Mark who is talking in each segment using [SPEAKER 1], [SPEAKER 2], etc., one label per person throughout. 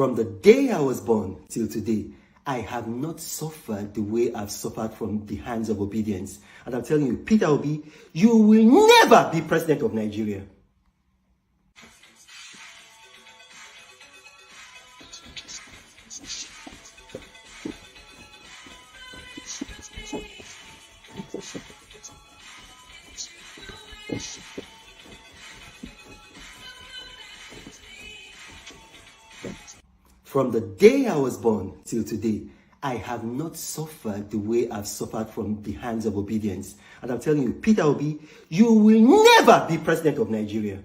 [SPEAKER 1] From the day I was born till today, I have not suffered the way I've suffered from the hands of obedience. And I'm telling you, Peter Obi, you will never be president of Nigeria. From the day I was born till today, I have not suffered the way I've suffered from the hands of obedience. And I'm telling you, Peter Obi, you will never be president of Nigeria.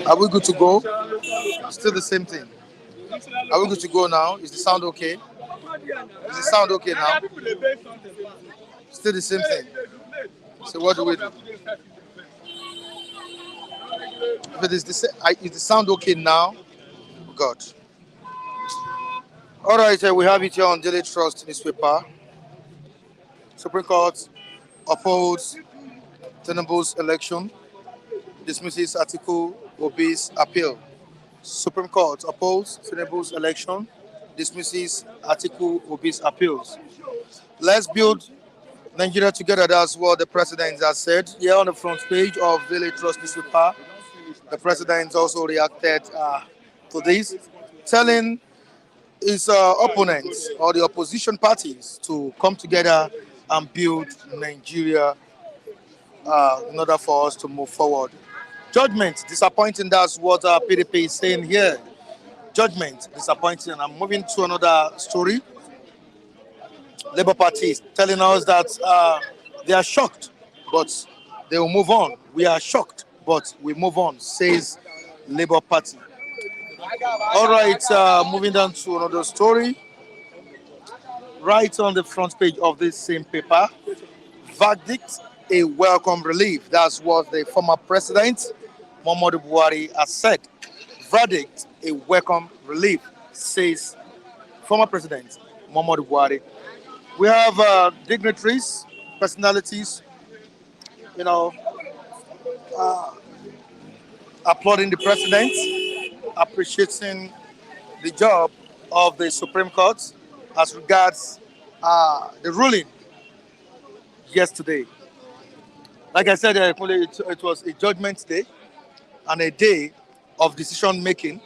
[SPEAKER 2] Are we good to go? Still the same thing. Are we good to go now? Is the sound okay? Is the sound okay now? Still the same thing. So what do we do? If is the sound okay now? God. All right, we have it here on Daily Trust newspaper. Supreme Court upholds Tinubu's election, dismisses Atiku Obi's appeal. Supreme Court upholds Tinubu's election, dismisses Atiku Obi's appeals. Let's build Nigeria together. That's what the president has said. Here on the front page of Daily Trust newspaper, the president also reacted to this, telling his opponents or the opposition parties to come together and build Nigeria in order for us to move forward. Judgment disappointing, that's what PDP is saying here. Judgment disappointing. And I'm moving to another story. Labour Party is telling us that they are shocked, but they will move on. We are shocked, but we move on, says Labour Party. All right, moving down to another story. Right on the front page of this same paper, verdict, a welcome relief. That's what the former president, Muhammadu Buhari, has said. Verdict, a welcome relief, says former president, Muhammadu Buhari. We have dignitaries, personalities, you know, applauding the president, appreciating the job of the Supreme Court as regards the ruling yesterday. Like I said, it was a judgment day and a day of decision making.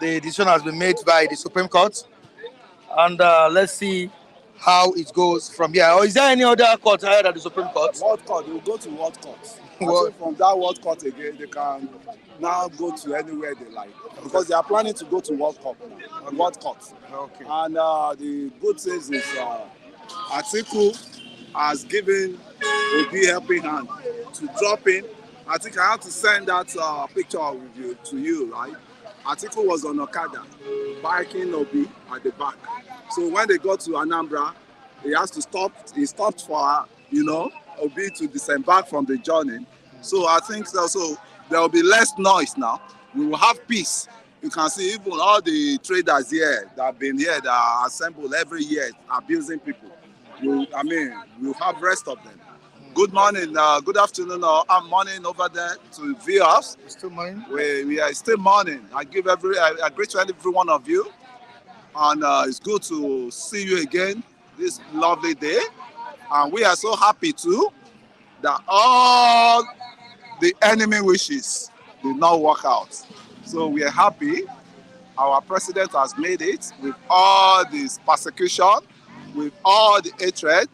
[SPEAKER 2] The decision has been made by the Supreme Court, and let's see how it goes from here. Or is there any other court higher than the Supreme Court?
[SPEAKER 3] World Court, they will go to World Court. And from that World Court again, they can now go to anywhere they like. Because they are planning to go to World Cup now, World Court.
[SPEAKER 2] Okay.
[SPEAKER 3] And the good thing is Atiku has given Obi helping hand to drop in. I think I have to send that picture to you, right? Atiku was on Okada, biking Obi at the back. So when they got to Anambra, he has to stop. He stopped for, Obi to disembark from the journey. So I think so there will be less noise now. We will have peace. You can see even all the traders here that have been here that are assembled every year abusing people. We'll have rest of them. Good morning, good afternoon, or morning over there to viewers.
[SPEAKER 2] It's still morning.
[SPEAKER 3] We are still morning. I greet to every one of you, and it's good to see you again this lovely day. And we are so happy too that all the enemy wishes did not work out. So we are happy. Our president has made it with all this persecution, with all the hatred,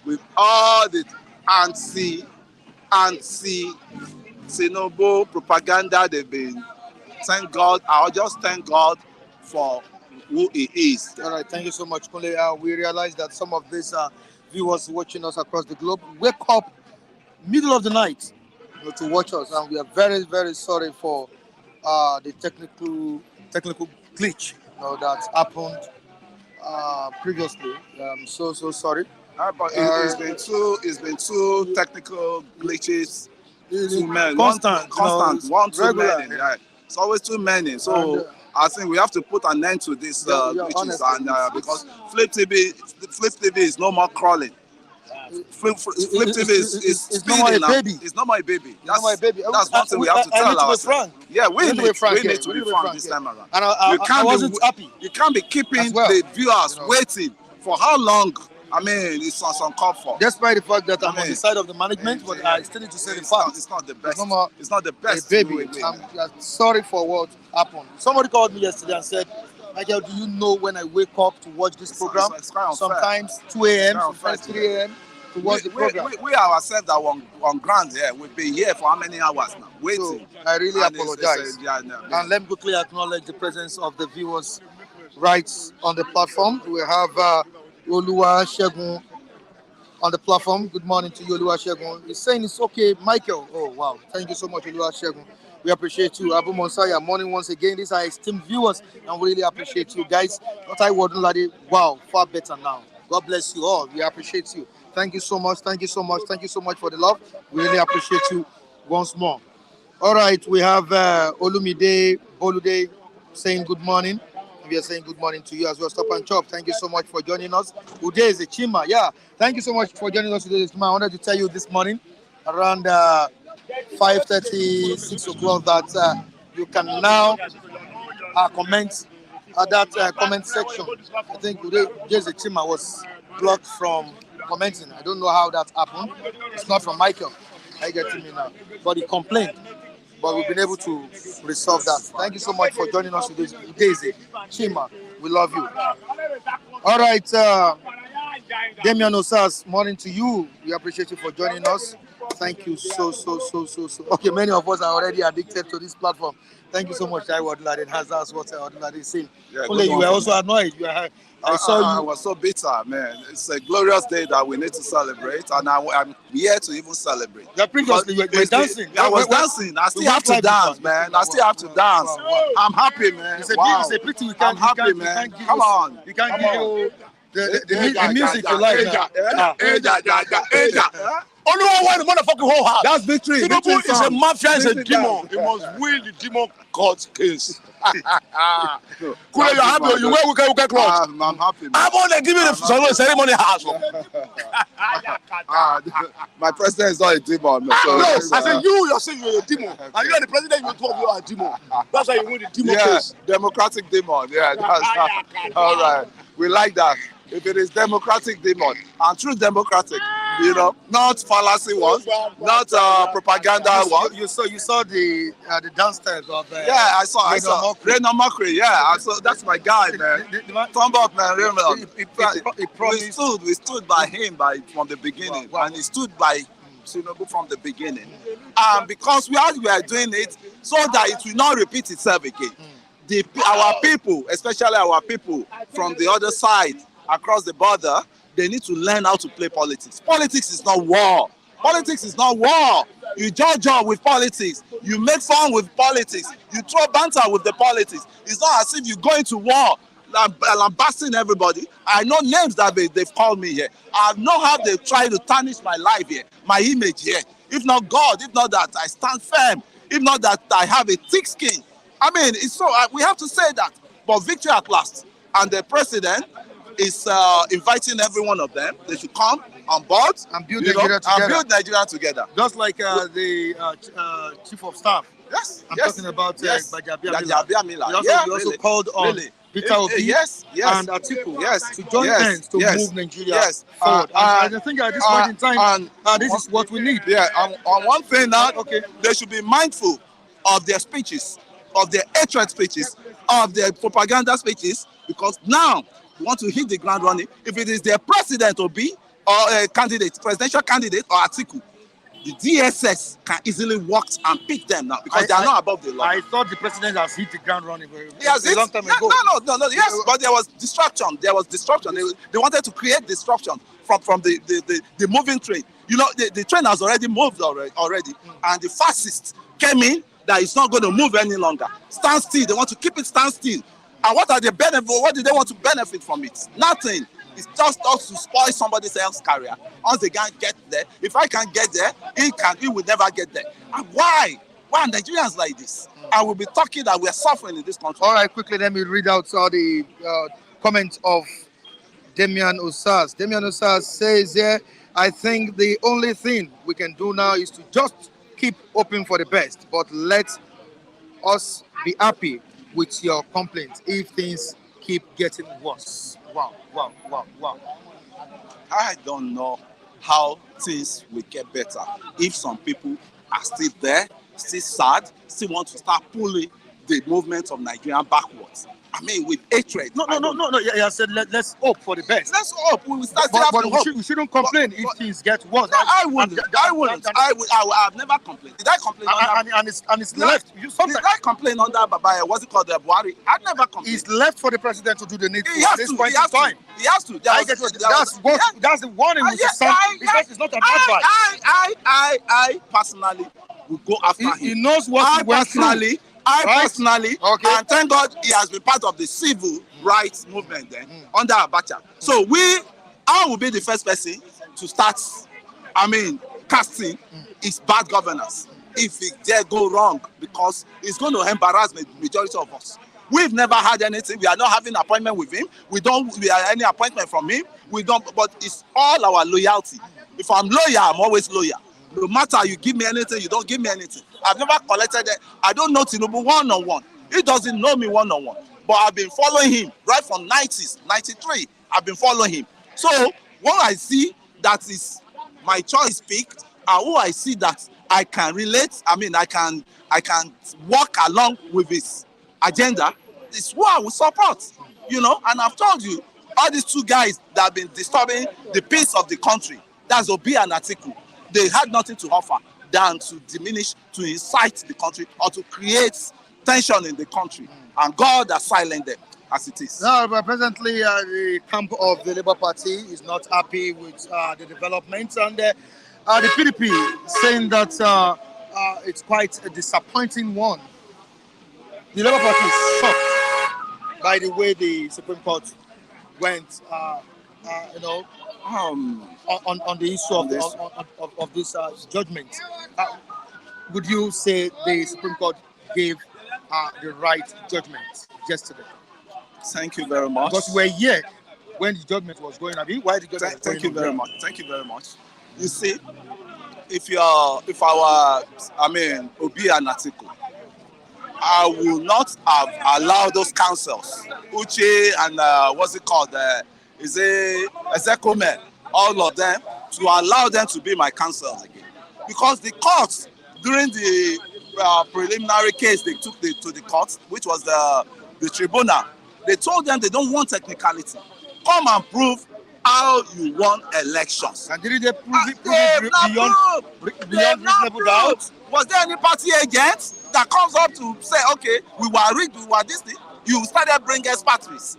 [SPEAKER 3] with all the anti-Tinubu propaganda they've been. Thank God. I'll just thank God for who he is.
[SPEAKER 2] All right, thank you so much, Kunle. We realize that some of these viewers watching us across the globe wake up middle of the night to watch us, and we are very, very sorry for the technical glitch that happened previously. I'm so sorry.
[SPEAKER 3] But it's been two technical glitches. Too many.
[SPEAKER 2] Constant.
[SPEAKER 3] One too
[SPEAKER 2] regular,
[SPEAKER 3] many. Yeah. It's always too many. So I think we have to put an end to this glitches, and because Flip TV is no more crawling. Flip TV is
[SPEAKER 2] no more a baby.
[SPEAKER 3] It's not my baby.
[SPEAKER 2] That's my baby.
[SPEAKER 3] That's one thing we have to tell ourselves. Yeah, we need to be frank this time around.
[SPEAKER 2] And I wasn't happy.
[SPEAKER 3] You can't be keeping the viewers waiting for how long. I mean, it's uncalled for.
[SPEAKER 2] Despite the fact that I'm on the side of the management, but I still need to say the fact.
[SPEAKER 3] It's not the best. It's not the best.
[SPEAKER 2] Baby, I'm sorry for what happened. Somebody called me yesterday and said, Michael, do you know when I wake up to watch this program? Sometimes 2 a.m., sometimes 3 a.m. to watch the program.
[SPEAKER 3] We ourselves are on ground here. We've been here for how many hours now? Waiting.
[SPEAKER 2] So I really apologize. And let me quickly acknowledge the presence of the viewers right on the platform. We have Oluwa Shegun on the platform. Good morning to you, Oluwa Shegun. He's saying it's okay, Michael. Oh, wow. Thank you so much, Oluwa Shegun. We appreciate you. Abu Monsaya, morning once again. These are esteemed viewers, and we really appreciate you guys. Wow, far better now. God bless you all. We appreciate you. Thank you so much. Thank you so much. Thank you so much for the love. We really appreciate you once more. All right, we have Olumide Bolude saying good morning. We are saying good morning to you as well. Stop and Chop. Thank you so much for joining us. Today is a Chima. Yeah, thank you so much for joining us today. I wanted to tell you this morning around 5:30, 6 o'clock that you can now comment at that comment section. I think today Jesse Chima was blocked from commenting. I don't know how that happened. It's not from Michael. I get to me now. But he complained. But we've been able to resolve that. Thank you so much for joining us today. Daisy, Chima, we love you. All right, Damian Osas, morning to you. We appreciate you for joining us. Thank you so. Okay, many of us are already addicted to this platform. Thank you so much, Jai Wadulade. That's what Wadulade is saying.
[SPEAKER 3] Yeah,
[SPEAKER 2] Only
[SPEAKER 3] good
[SPEAKER 2] you
[SPEAKER 3] one
[SPEAKER 2] were
[SPEAKER 3] for
[SPEAKER 2] also
[SPEAKER 3] me.
[SPEAKER 2] annoyed. I saw
[SPEAKER 3] I
[SPEAKER 2] you.
[SPEAKER 3] was so bitter, man. It's a glorious day that we need to celebrate, and I'm here to even celebrate.
[SPEAKER 2] Yeah, previously you were
[SPEAKER 3] It's
[SPEAKER 2] dancing.
[SPEAKER 3] I was dancing. I still have to dance, man. I still have to dance. I'm happy, man.
[SPEAKER 2] It's a pity we
[SPEAKER 3] I'm
[SPEAKER 2] can't.
[SPEAKER 3] happy, man. Come on.
[SPEAKER 2] We can't
[SPEAKER 3] Come
[SPEAKER 2] give
[SPEAKER 3] on.
[SPEAKER 2] you the music you like now.
[SPEAKER 4] Only one motherfucking whole heart.
[SPEAKER 3] That's victory.
[SPEAKER 4] Tinubu
[SPEAKER 3] Victory
[SPEAKER 4] is a
[SPEAKER 3] song.
[SPEAKER 4] mafia, is a
[SPEAKER 3] Victory
[SPEAKER 4] demon.
[SPEAKER 3] dance.
[SPEAKER 4] He must win the demon court case.
[SPEAKER 3] No,
[SPEAKER 4] Kule, you
[SPEAKER 3] that's
[SPEAKER 4] happy?
[SPEAKER 3] it,
[SPEAKER 4] You
[SPEAKER 3] man.
[SPEAKER 4] wear cloth.
[SPEAKER 3] I'm happy, man.
[SPEAKER 4] I'm on there giving the ceremony house.
[SPEAKER 3] My president is not a demon, man. So
[SPEAKER 4] No, I
[SPEAKER 3] it's,
[SPEAKER 4] said you're saying you're a demon. And you are the president, you told me you are a demon. That's why you win the demon
[SPEAKER 3] yeah,
[SPEAKER 4] case.
[SPEAKER 3] democratic demon. Yeah, that's all right. We like that. If it is democratic demon and true democratic, not fallacy ones, not propaganda ones.
[SPEAKER 2] You saw the dance steps of
[SPEAKER 3] Yeah, I saw. Reno Mockery. Yeah, I saw. That's my guy, man. Thumb up, man. We stood by him from the beginning, and he stood by Tinubu from the beginning. Because we are doing it so that it will not repeat itself again. Our people, especially our people from the other side across the border, they need to learn how to play politics. Politics is not war. Politics is not war. You judge with politics. You make fun with politics. You throw banter with the politics. It's not as if you go into war lambasting everybody. I know names that they've called me here. I know how they try to tarnish my life here, my image here. If not God, if not that I stand firm, if not that I have a thick skin. I mean, it's so we have to say that. But victory at last. And the president is inviting every one of them. They should come on board
[SPEAKER 2] and build Nigeria together.
[SPEAKER 3] Just
[SPEAKER 2] like the chief of staff.
[SPEAKER 3] Yes,
[SPEAKER 2] I'm talking about
[SPEAKER 3] Gbajabiamila.
[SPEAKER 2] You also called on Peter Obi and Atiku to join hands to move Nigeria forward. And I think at this point in time, this is what we need.
[SPEAKER 3] Yeah, on one thing now, they should be mindful of their speeches, of their hatred speeches, of their propaganda speeches, because now we want to hit the ground running. If it is their president Obi or a candidate, presidential candidate or Atiku, the DSS can easily walk and pick them now because they are not above the law.
[SPEAKER 2] I thought the president has hit the ground running
[SPEAKER 3] a long time ago. No. Yes, but there was disruption. They wanted to create disruption from the moving train. The train has already moved already, and the fascists came in that it's not going to move any longer. Stand still. They want to keep it stand still. And what are the benefits? What do they want to benefit from it? Nothing. It's just us to spoil somebody else's career. Once they can't get there, if I can't get there, he will never get there. And why? Why are Nigerians like this? I will be talking that we are suffering in this country.
[SPEAKER 2] All right, quickly, let me read out the comments of Damian Osas. Damian Osas says here, I think the only thing we can do now is to just keep hoping for the best, but let us be happy with your complaints if things keep getting worse. Wow.
[SPEAKER 3] I don't know how things will get better if some people are still there, still sad, still want to start pulling the movement of Nigeria backwards. I mean, with hatred.
[SPEAKER 2] No. Yeah, I said let's hope for the best.
[SPEAKER 3] Let's hope. We will start.
[SPEAKER 2] But we shouldn't complain if things get worse.
[SPEAKER 3] No, I wouldn't. I've never complained. Did I complain under?
[SPEAKER 2] And it's left.
[SPEAKER 3] Did I complain under Babaya? What's it called, the Buhari? I never complained.
[SPEAKER 2] It's left for the president to do the needful.
[SPEAKER 3] He has to. He has to.
[SPEAKER 2] That's the warning we should send. It's not an advice.
[SPEAKER 3] I personally will go after him.
[SPEAKER 2] He knows what he went through.
[SPEAKER 3] I personally, and thank God he has been part of the civil rights movement then under Abacha. So I will be the first person to start, casting his bad governance if it dare go wrong, because it's going to embarrass the majority of us. We've never had anything. We are not having an appointment with him. We have any appointment from him. But it's all our loyalty. If I'm loyal, I'm always loyal. No matter you give me anything, you don't give me anything. I've never collected it. I don't know Tinubu one-on-one. He doesn't know me one-on-one. But I've been following him right from 90s, 93. I've been following him. So when I see that is my choice picked, and who I see that I can relate, I can walk along with his agenda, it's who I will support. And I've told you, all these two guys that have been disturbing the peace of the country, that's Obi and Atiku. they had nothing to offer than to diminish, to incite the country, or to create tension in the country. And God has silenced them as it is.
[SPEAKER 2] No, but presently the camp of the Labour Party is not happy with the developments, and the PDP saying that it's quite a disappointing one. The Labour Party is shocked by the way the Supreme Court went, on the issue of this judgment. Would you say the Supreme Court gave the right judgment yesterday?
[SPEAKER 3] Thank you very much.
[SPEAKER 2] Because we're here when the judgment was going. Why the judgment?
[SPEAKER 3] Thank you very much. Thank you very much. You see, if our Obi and Atiku, I will not have allowed those councils, Uche and what's it called? Is it Ezekome, all of them, to allow them to be my councils again. Because the courts, during the preliminary case they took to the court, which was the tribunal, they told them they don't want technicality. Come and prove how you won elections.
[SPEAKER 2] And did they prove it beyond reasonable doubt?
[SPEAKER 3] Was there any party agent that comes up to say, okay, we were rigged, we were this thing? You started bringing expertise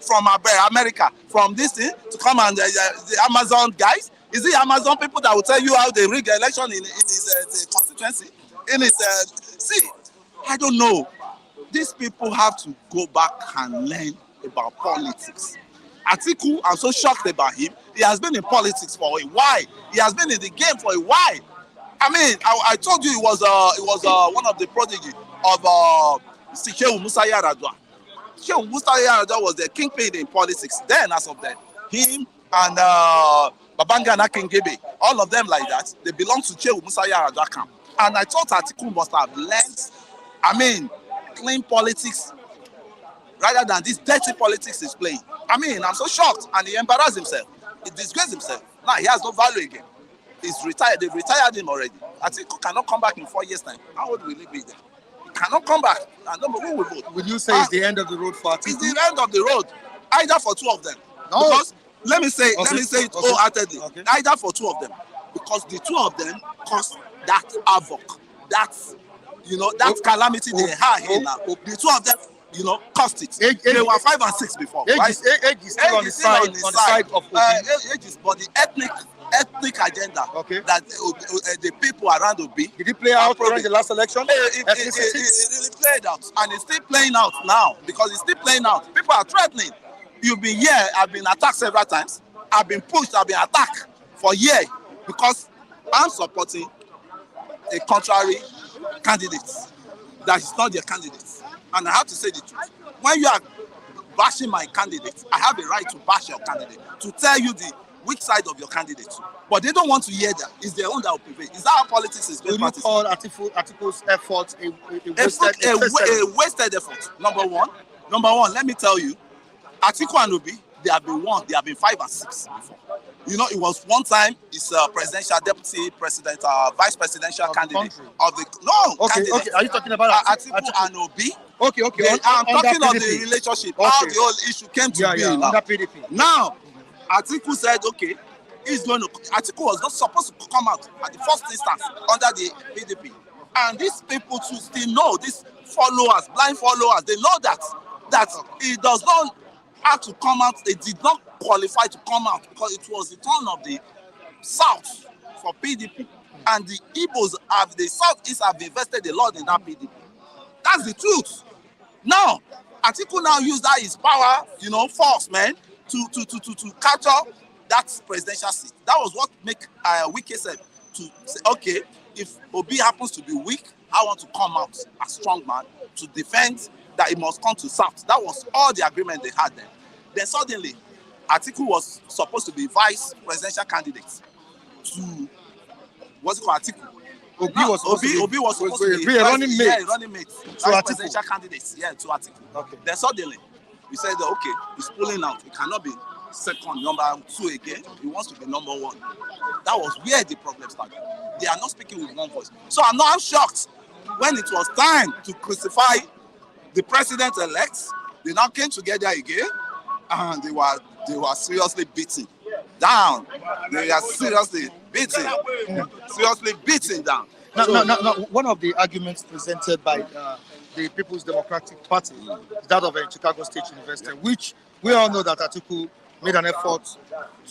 [SPEAKER 3] from America, from this thing, to come and the Amazon guys. Is it Amazon people that will tell you how they rig the election in his constituency? See, I don't know. These people have to go back and learn about politics. Atiku, I'm so shocked about him. He has been in politics for a while. He has been in the game for a while. I mean, I told you he was one of the prodigy of Shehu Musa Yar'Adua. Shehu Musa Yar'Adua was the kingpin in politics then, as of then. Him and Babangana Kingebe, all of them like that, they belong to Shehu Musa Yar'Adua camp. And I thought Atiku must have learned, clean politics rather than this dirty politics he's playing. I'm so shocked, and he embarrassed himself. He disgraced himself. Now he has no value again. He's retired. They've retired him already. Atiku cannot come back in 4 years' time. How old will he be then? He cannot come back. And who will vote?
[SPEAKER 2] Would you say it's the end of the road for Atiku?
[SPEAKER 3] It's the end of the road, either for two of them. No. Because let me say it wholeheartedly. Okay. Either for two of them, because the two of them caused that havoc, that calamity they have here now. The two of them, cost it. They were 5 and 6 before. Age
[SPEAKER 2] is still on the side of Obi.
[SPEAKER 3] Age is, but the ethnic agenda that the people around Obi.
[SPEAKER 2] Did it play out during the last election?
[SPEAKER 3] It really played out, and it's still playing out now, because it's still playing out. People are threatening. You've been here. I've been attacked several times. I've been pushed. I've been attacked for years because I'm supporting a contrary candidate that is not their candidate. And I have to say the truth. When you are bashing my candidate, I have a right to bash your candidate, to tell you the weak side of your candidate. But they don't want to hear that. It's their own that will prevail. Is that how politics is being practiced?
[SPEAKER 2] Would you call Atiku's effort a
[SPEAKER 3] wasted effort? Number one, let me tell you, Atiku and Obi, they have been 5 and 6 before. It was one time it's presidential deputy president, vice presidential candidate of the candidate.
[SPEAKER 2] Okay. Are you talking about
[SPEAKER 3] Atiku and Obi?
[SPEAKER 2] Okay.
[SPEAKER 3] I'm talking of the relationship, how the whole issue came to be now.
[SPEAKER 2] Under PDP.
[SPEAKER 3] Now, Atiku said, okay, Atiku was not supposed to come out at the first instance under the PDP. And these people too still know, these followers, blind followers, they know that he does not have to come out. They did not qualify to come out because it was the turn of the South for PDP. And the Igbos the Southeast have invested a lot in that PDP. That's the truth. Now, Atiku now used that his power, force, man, to capture that presidential seat. That was what make Wike said to say, okay, if Obi happens to be weak, I want to come out a strong man to defend that he must come to South. That was all the agreement they had then. Then suddenly, Atiku was supposed to be vice presidential candidate to Atiku. Obi was supposed to be
[SPEAKER 2] a running mate.
[SPEAKER 3] Running mate. Vice presidential candidate, to Atiku. Okay. Then suddenly, we said, okay, he's pulling out. He cannot be second, number 2 again. He wants to be number 1. That was where the problem started. They are not speaking with one voice. So I'm shocked when it was time to crucify the president-elect. They now came together again, and they were seriously beaten down. They are seriously beaten, seriously beaten down.
[SPEAKER 2] Now, one of the arguments presented by the People's Democratic Party is that of Chicago State University, which we all know that Atiku made an effort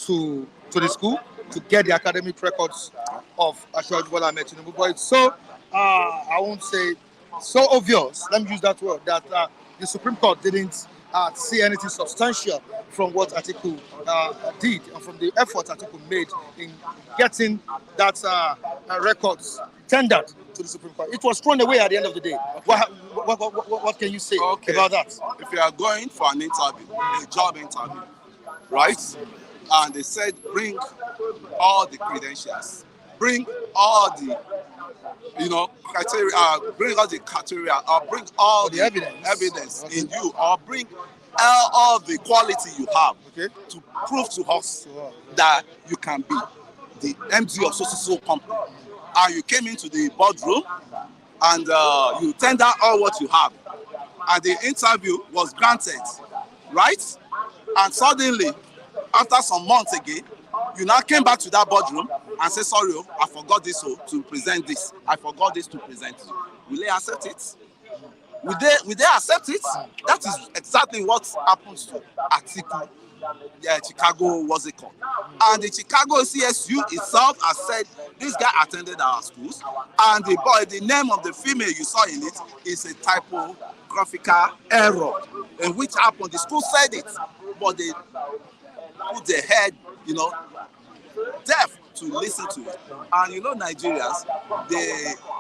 [SPEAKER 2] to the school to get the academic records of Ashwaj Bola Ahmed Tinubu. But it's so, I won't say so obvious, let me use that word, that the Supreme Court didn't see anything substantial from what Atiku did and from the effort Atiku made in getting that records tendered to the Supreme Court. It was thrown away at the end of the day. Okay. What can you say about that?
[SPEAKER 3] If you are going for an interview, a job interview, right? And they said, bring all the credentials, bring all the, criteria, bring all the criteria, or bring all the evidence in you, or bring all the quality you have to prove to us that you can be the MD of so company. And you came into the boardroom and you tender all what you have. And the interview was granted, right? And suddenly, after some months again, you now came back to that boardroom and said, sorry, I forgot this to present this. I forgot this to present you. Will they accept it? Will they accept it? That is exactly what happens to Atiku. Chicago, what's it called? And the Chicago CSU itself has said this guy attended our schools, and the name of the female you saw in it is a typographical error, in which happened. The school said it, but they put their head, deaf to listen to it. And Nigerians,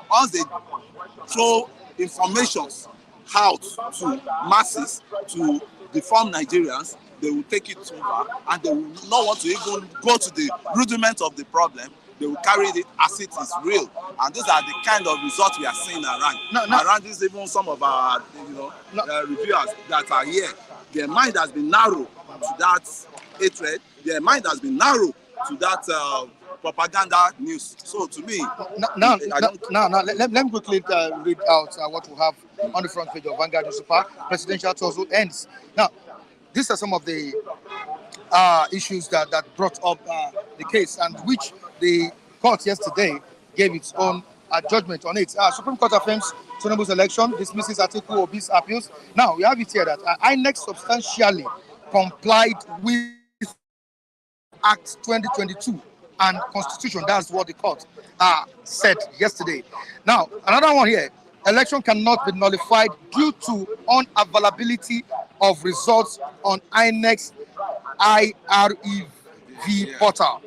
[SPEAKER 3] once they throw informations out to masses to deform Nigerians, they will take it over and they will not want to even go to the rudiment of the problem. They will carry it as it is real. And these are the kind of results we are seeing around. Around this, even some of our reviewers that are here, their mind has been narrow to that hatred. Their mind has been narrow to that propaganda news. So to me,
[SPEAKER 2] let me quickly read out what we have on the front page of Vanguard newspaper. Presidential tussle ends. Now, these are some of the issues that brought up the case, and which the court yesterday gave its own judgment on it. Supreme Court affirms Tinubu's election, dismisses Atiku Obi's appeals. Now, we have it here that INEC substantially complied with Act 2022 and Constitution. That's what the court said yesterday. Now, another one here. Election cannot be nullified due to unavailability of results on INEC's IREV portal.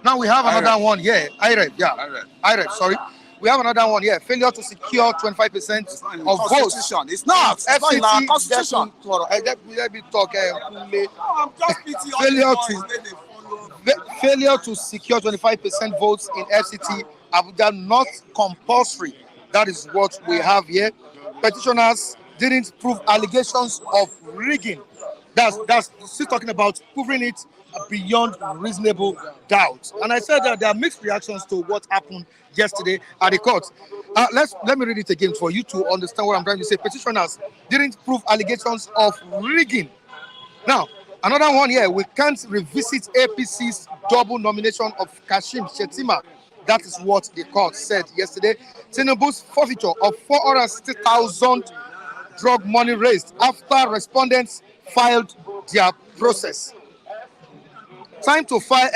[SPEAKER 2] Now we have another one here. IREV, sorry. We have another one here. Failure to secure 25% of votes.
[SPEAKER 3] It's not. It's not in our constitution.
[SPEAKER 2] Let me talk. Failure to secure 25% votes in FCT Abuja not compulsory. That is what we have here. Petitioners didn't prove allegations of rigging. That's still talking about proving it beyond reasonable doubt. And I said that there are mixed reactions to what happened yesterday at the court. Let me read it again for you to understand what I'm trying to say. Petitioners didn't prove allegations of rigging. Now, another one here, we can't revisit APC's double nomination of Kashim Shettima. That is what the court said yesterday. Tinubu's forfeiture of 460,000 drug money raised after respondents filed their process. Time to file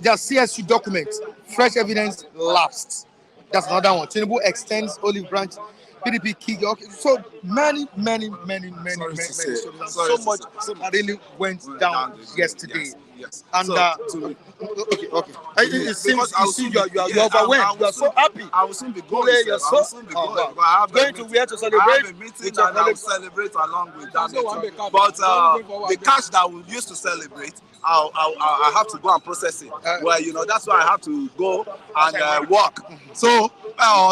[SPEAKER 2] their CSU documents. Fresh evidence lapsed. That's another one. Tinubu extends olive branch PDP key. So many. So much really went down yesterday.
[SPEAKER 3] Yes.
[SPEAKER 2] And
[SPEAKER 3] okay.
[SPEAKER 2] It seems you're overwhelmed. You're so happy.
[SPEAKER 3] I will soon be going.
[SPEAKER 2] You're so going to where to celebrate.
[SPEAKER 3] I have a meeting and I will celebrate along with that. But the cash that we used to celebrate, I have to go and process it. That's why I have to go and work. So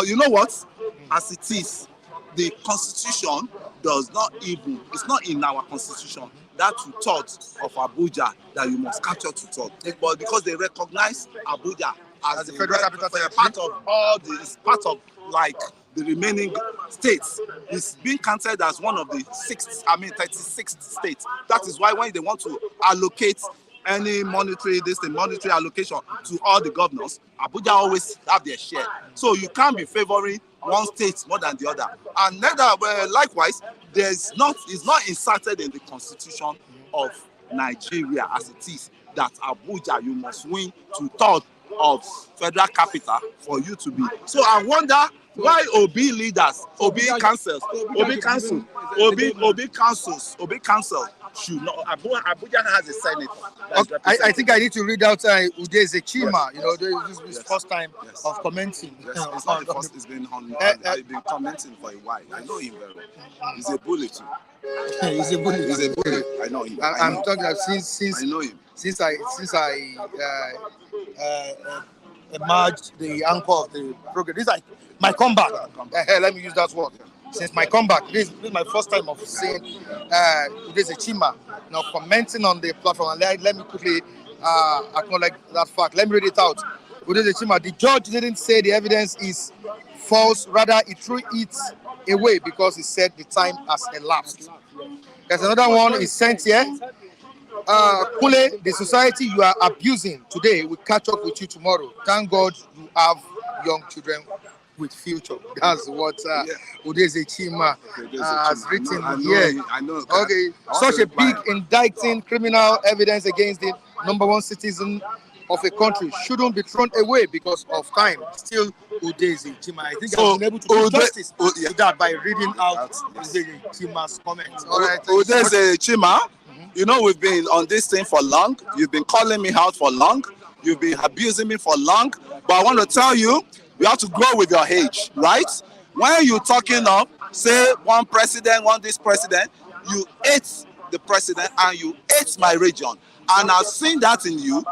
[SPEAKER 3] you know what? As it is, the Constitution does not even. It's not in our Constitution that you thought of Abuja that you must capture to thought. But because they recognize Abuja as the federal capital, part of all the, it's part of like the remaining states. It's being counted as one of the 36th states. That is why when they want to allocate any monetary allocation to all the governors. Abuja always have their share. So you can't be favoring one state more than the other. And likewise, it's not inserted in the constitution of Nigeria as it is that Abuja, you must win 2/3 of federal capital for you to be. So I wonder why Obi leaders, Obi councils should not. Abuja has a senator.
[SPEAKER 2] Okay, I think I need to read out Udeze Chima. You know, this is his first time of commenting.
[SPEAKER 3] Yes, it's not the first. It's been I've been commenting for a while. I know him very well. He's a bully too.
[SPEAKER 2] He's a bully.
[SPEAKER 3] He's a bully. I know him.
[SPEAKER 2] I'm talking about since
[SPEAKER 3] I know him.
[SPEAKER 2] Since I emerged the anchor of the program. This is like my comeback. Let me use that word. Since my comeback, this is my first time of seeing Udeze Chima now commenting on the platform. And let me quickly acknowledge that fact. Let me read it out. Udeze Chima, the judge didn't say the evidence is false, rather he threw it away because he said the time has elapsed. There's another one is sent here. Kule, the society you are abusing today will catch up with you tomorrow. Thank God you have young children with future. That's what Udeze Chima has written here.
[SPEAKER 3] I know.
[SPEAKER 2] Okay, such a big indicting criminal evidence against the #1 citizen of a country shouldn't be thrown away because of time. Still, Udeze Chima, I think I've been able to do justice to that by reading out Udeze Chima's comments. All right,
[SPEAKER 3] Udeze Chima, you know we've been on this thing for long. You've been calling me out for long. You've been abusing me for long. But I want to tell you, you have to grow with your age, right? When you're talking of, say, one president, one this president, you hate the president and you hate my region. And I've seen that in you.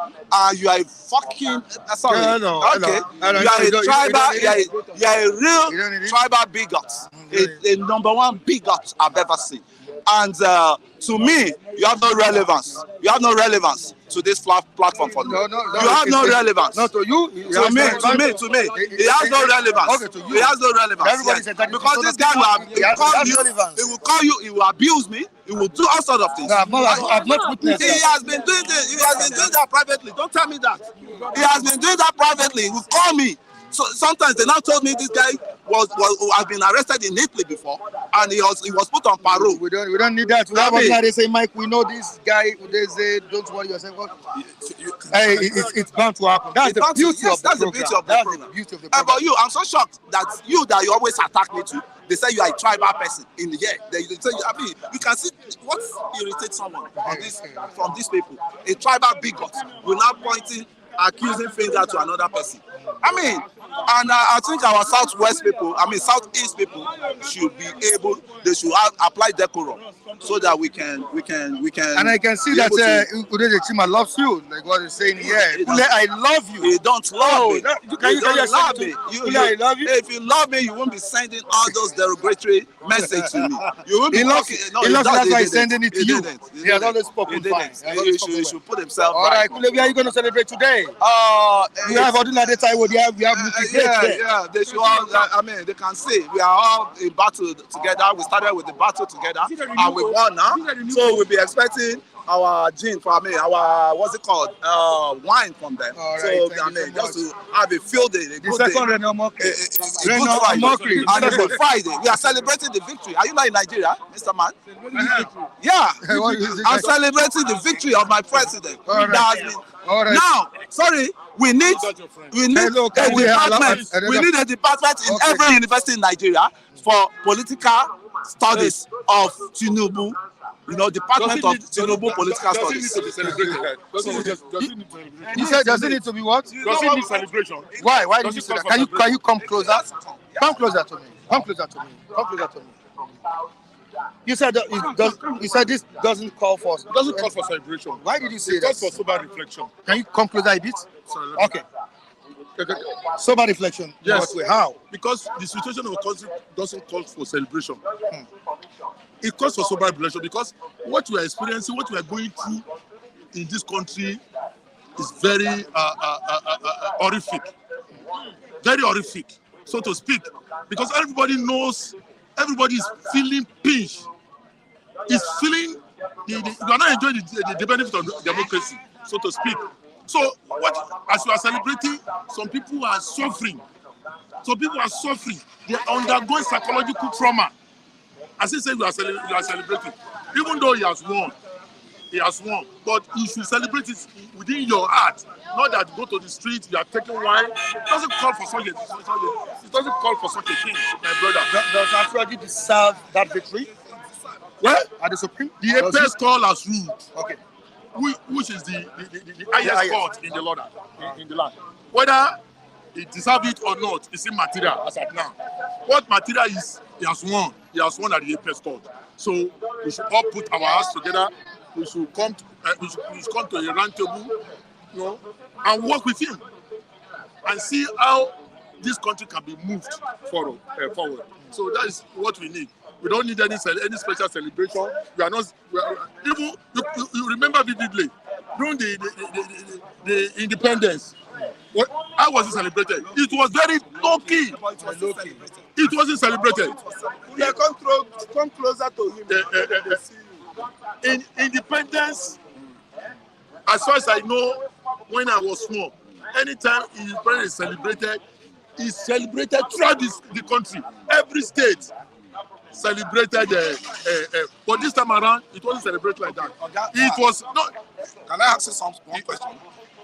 [SPEAKER 3] You are a fucking sorry.
[SPEAKER 2] No,
[SPEAKER 3] okay. You are a tribal. You are a real tribal bigot. A #1 bigot I've ever seen. And to me, you have no relevance. You have no relevance to this platform for me.
[SPEAKER 2] No,
[SPEAKER 3] you have no relevance.
[SPEAKER 2] No, to you.
[SPEAKER 3] To me. It has no relevance.
[SPEAKER 2] Okay, to you.
[SPEAKER 3] It has no relevance. Yes. Because this guy will call you, he will abuse me, he will do all sorts of things.
[SPEAKER 2] No, I've not witnessed
[SPEAKER 3] He has been doing this. He has been doing that privately. Don't tell me that. He has been doing that privately. He will call me. So sometimes they now told me this guy has been arrested in Italy before, and he was put on parole.
[SPEAKER 2] We don't need that. They say, Mike, we know this guy. They say, don't worry yourself. Hey, it's bound to happen. That's the beauty of the program.
[SPEAKER 3] But you, I'm so shocked that you always attack me too. They say you are a tribal person in the year. They say, I mean, you can see what irritates someone from these people. A tribal bigot will now accusing finger to another person. I mean, and I think our southeast people should be able. They should apply decorum so that we can.
[SPEAKER 2] And I can see that Udeze Chima loves you, like what he's saying here. I love you.
[SPEAKER 3] You don't love me.
[SPEAKER 2] Can you love me? I love you.
[SPEAKER 3] If you love me, you won't be sending all those derogatory messages to me. You won't be talking. No,
[SPEAKER 2] that's why he's sending it to you. He has always spoken fine.
[SPEAKER 3] He should put himself.
[SPEAKER 2] All right, Kule, where are you going to celebrate today? You have Odunlade Taiwo. We have
[SPEAKER 3] yeah. They should all. I mean, they can see we are all in battle together. We started with the battle together, and we won now. So we'll be expecting our gin from our wine from them.
[SPEAKER 2] Right,
[SPEAKER 3] so I mean, just to have a field day, a good day, and a good Friday. We are celebrating the victory. Are you not in Nigeria, Mr. Man? Yeah, I'm celebrating the victory of my president. Now, sorry, we need a department. We need a department in every university in Nigeria for political studies of Tinubu. You know, Department of Tinubu Political Studies.
[SPEAKER 2] You said, does it need to be what?
[SPEAKER 4] Does it need celebration?
[SPEAKER 2] Why? Why did you say that? Can you come closer? Come closer to me. Come closer to me. Come closer to me. You said this doesn't call for.
[SPEAKER 4] It doesn't call for celebration.
[SPEAKER 2] Why did you say that?
[SPEAKER 4] It calls for sober reflection.
[SPEAKER 2] Can you come closer a bit?
[SPEAKER 4] Sorry,
[SPEAKER 2] okay. Sober reflection.
[SPEAKER 4] Yes.
[SPEAKER 2] How?
[SPEAKER 4] Because the situation of the country doesn't call for celebration. It calls for sober reflection because what we are experiencing, what we are going through in this country is very horrific. Very horrific, so to speak. Because everybody knows, everybody is feeling pinch. Is feeling, we are not enjoying the benefit of democracy. so to speak. So as you are celebrating, some people are suffering. Some people are suffering. They are undergoing psychological trauma. As he said, you are celebrating. Even though he has won. He has won. But you should celebrate it within your heart. Not that you go to the street, you are taking wine. It doesn't call for such a thing, my brother.
[SPEAKER 2] Does Afrodi deserve that victory?
[SPEAKER 4] Well,
[SPEAKER 2] At the Supreme?
[SPEAKER 4] the apex call has ruled.
[SPEAKER 2] Okay.
[SPEAKER 4] Which is the highest court in the land. In the land. Whether he deserves it or not is immaterial as at now. What material is, he has won. He has won at the apex court. So we should all put our hearts together. We should come to a round table, and work with him and see how this country can be moved forward. So that is what we need. We don't need any special celebration. We are not. Even you remember vividly during the independence. How was it celebrated? It was very low-key. It wasn't celebrated.
[SPEAKER 3] Come closer to him.
[SPEAKER 4] In independence, as far as I know, when I was small, anytime independence is celebrated throughout the country. Every state celebrated, but this time around, it wasn't celebrated like that. It was not.
[SPEAKER 3] Can I ask you one question?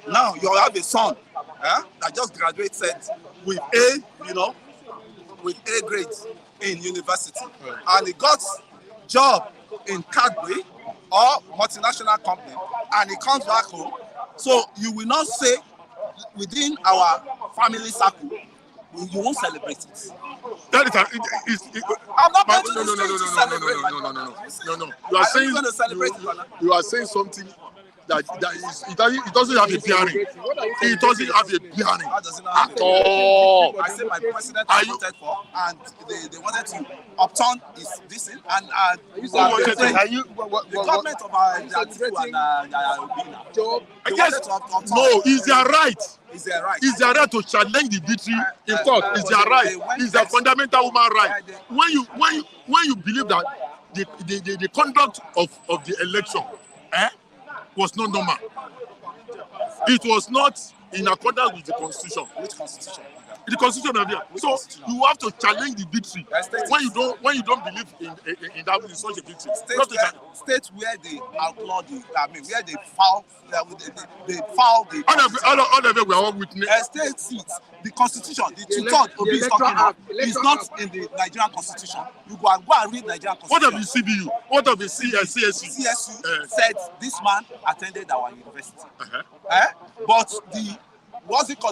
[SPEAKER 3] Now you have a son that just graduated with with A grades in university, and he got job in Cadbury or multinational company, and he comes back home. So you will not say within our family circle, you won't celebrate it.
[SPEAKER 4] That is
[SPEAKER 3] I'm not going to celebrate.
[SPEAKER 4] No. You are saying
[SPEAKER 3] going to celebrate it.
[SPEAKER 4] You are saying something that it doesn't have a bearing. It doesn't have a bearing at all.
[SPEAKER 3] I say my president voted for, and they wanted to upturn this thing, and the government of
[SPEAKER 4] no, is their right.
[SPEAKER 3] Is their right.
[SPEAKER 4] It's their right to challenge the victory in court. It's their right. It's their fundamental human right. When you believe that the conduct of the election was not normal, it was not in accordance with the constitution.
[SPEAKER 3] Which constitution?
[SPEAKER 4] The constitution of the so you have to challenge the victory when you don't believe in that in such a victory.
[SPEAKER 3] States where they outlaw where they foul the
[SPEAKER 4] all of it we are all witness.
[SPEAKER 3] State seats, the constitution, the two-third Obi is talking about is not in the Nigerian constitution. You go and read Nigerian constitution.
[SPEAKER 4] What of the CBU? What of the CSU?
[SPEAKER 3] CSU said this man attended our university. But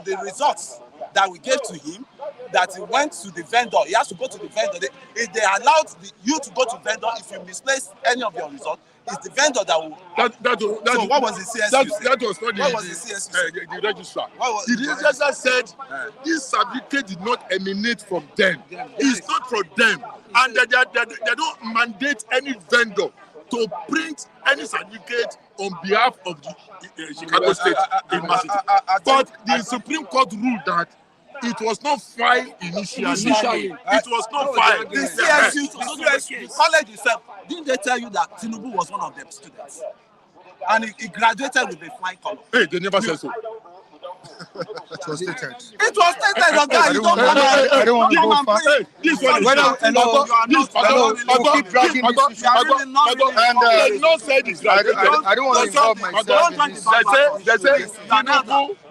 [SPEAKER 3] the results that we gave to him, that he went to the vendor, he has to go to the vendor. They allowed you to go to vendor if you misplace any of your results. It's the vendor that will. So what was the CSU?
[SPEAKER 4] That was not the registrar. The registrar said this certificate did not emanate from them. It's not from them, and they don't mandate any vendor to print any certificate on behalf of the Chicago State University. But the Supreme Court ruled that it was not filed initially. It was not filed.
[SPEAKER 3] The CSU, the college itself, didn't they tell you that Tinubu was one of their students? And he graduated with a flying color.
[SPEAKER 4] Hey, they never said so.
[SPEAKER 3] It was stated. It was stated, okay. You don't want
[SPEAKER 2] I don't want to go far.
[SPEAKER 4] This one is
[SPEAKER 2] keep dragging this issue.
[SPEAKER 4] they not said this.
[SPEAKER 2] I don't want to involve myself in this.
[SPEAKER 4] They say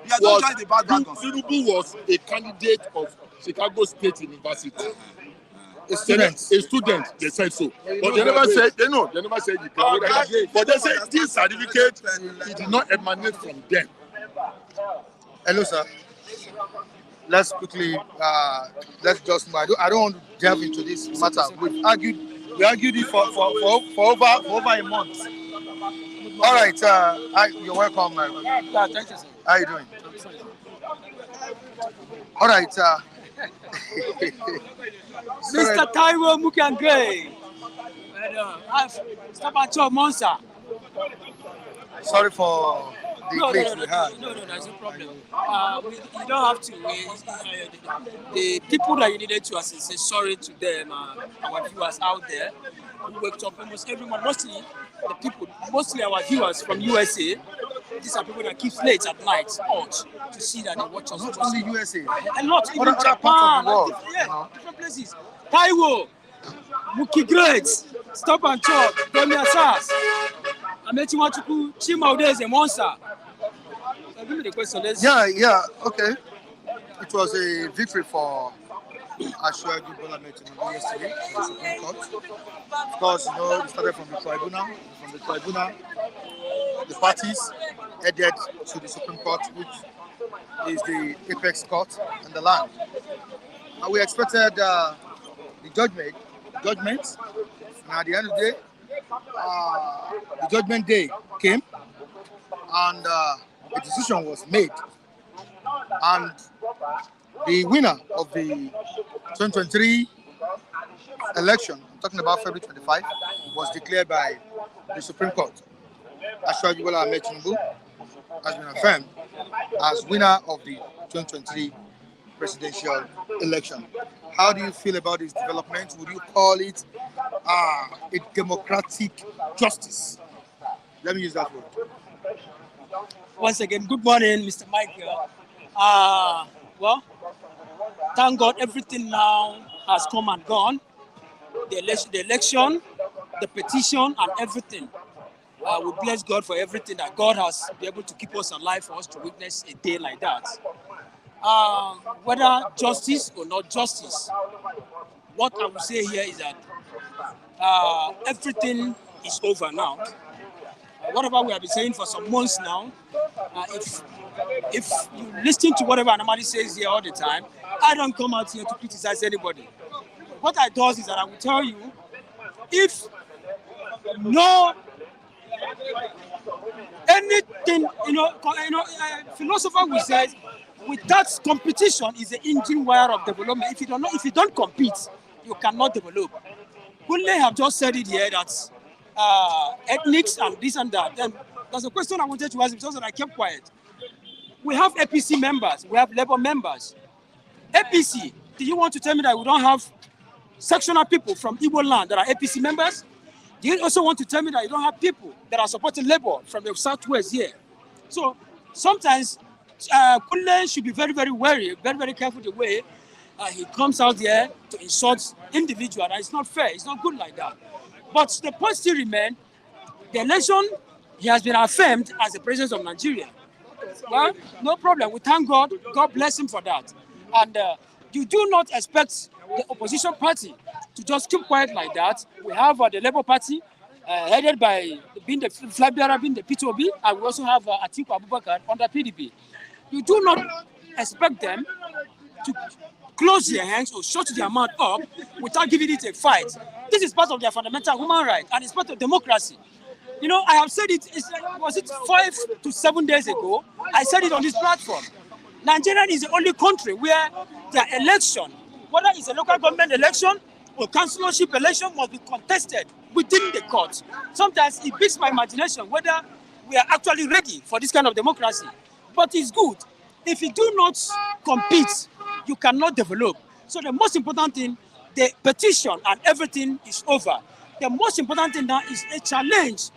[SPEAKER 4] Tinubu was a candidate of Chicago State University. A student, they said so. But they never said, they never said it. But they said this certificate, it did not emanate from them.
[SPEAKER 2] Hello, sir. Let's quickly, let's just move. I don't want to delve into this matter. We argued it for over a month. All right, you're welcome.
[SPEAKER 3] Thank you, sir.
[SPEAKER 2] How are you doing? All right.
[SPEAKER 5] Mr. Taiwo Mukangwe. Stop at your monster.
[SPEAKER 2] Sorry for the glitch we had.
[SPEAKER 5] No, there's no problem. You don't have to. The people that you needed to say sorry to them, our viewers out there who waked up almost everyone, mostly our viewers from USA, these are people that keep late at night out to see that they watch us.
[SPEAKER 2] Not only USA.
[SPEAKER 5] A lot, even
[SPEAKER 2] Other
[SPEAKER 5] Japan,
[SPEAKER 2] parts of the world,
[SPEAKER 5] different places. Taiwo, Muki Great, Stop and Chop, Premier Sass, Amechi Wachuku, Chimaude is a monster. So give me the question.
[SPEAKER 2] Yeah, okay. It was a victory for Ashwaju Bola Tinubu yesterday in the Supreme Court. Of course, it started from the tribunal. From the tribunal, the parties headed to the Supreme Court, which is the apex court in the land. And we expected the judgment. And at the end of the day, the judgment day came, and a decision was made. And the winner of the 2023 election, I'm talking about February 25, was declared by the Supreme Court. Ashwaju Bola Tinubu has been affirmed as winner of the 2023 presidential election. How do you feel about this development? Would you call it a democratic justice? Let me use that word.
[SPEAKER 5] Once again, good morning, Mr. Michael. Well, thank God everything now has come and gone. The election, the petition, and everything. We bless God for everything that God has been able to keep us alive for us to witness a day like that. Whether justice or not justice, what I will say here is that everything is over now. Whatever we have been saying for some months now, if you listen to whatever Anamadi says here all the time, I don't come out here to criticize anybody. What I do is that I will tell you, if no anything, philosopher will say, without competition is the engine wire of development. If you don't compete, you cannot develop. Kunle have just said it here that ethnics and this and that. Then there's a question I wanted to ask him, so that I kept quiet. We have APC members, we have Labour members. APC, do you want to tell me that we don't have sectional people from Igbo land that are APC members? Do you also want to tell me that you don't have people that are supporting Labour from the southwest here? So sometimes Kunle should be very, very wary, very, very careful the way he comes out there to insult individuals. It's not fair. It's not good like that. But the point still remains, the election, he has been affirmed as the president of Nigeria. Well, no problem. We thank God. God bless him for that. And you do not expect the opposition party to just keep quiet like that. We have the Labour Party, headed by being the flag bearer, being the P2B, and we also have Atiku Abubakar under PDP. You do not expect them to close their hands or shut their mouth up without giving it a fight. This is part of their fundamental human right, and it's part of democracy. I have said it, was it 5 to 7 days ago? I said it on this platform. Nigeria is the only country where their election, whether it's a local government election or councillorship election, must be contested within the court. Sometimes it beats my imagination whether we are actually ready for this kind of democracy. But it's good. If you do not compete, you cannot develop. So the most important thing, the petition and everything is over. The most important thing now is a challenge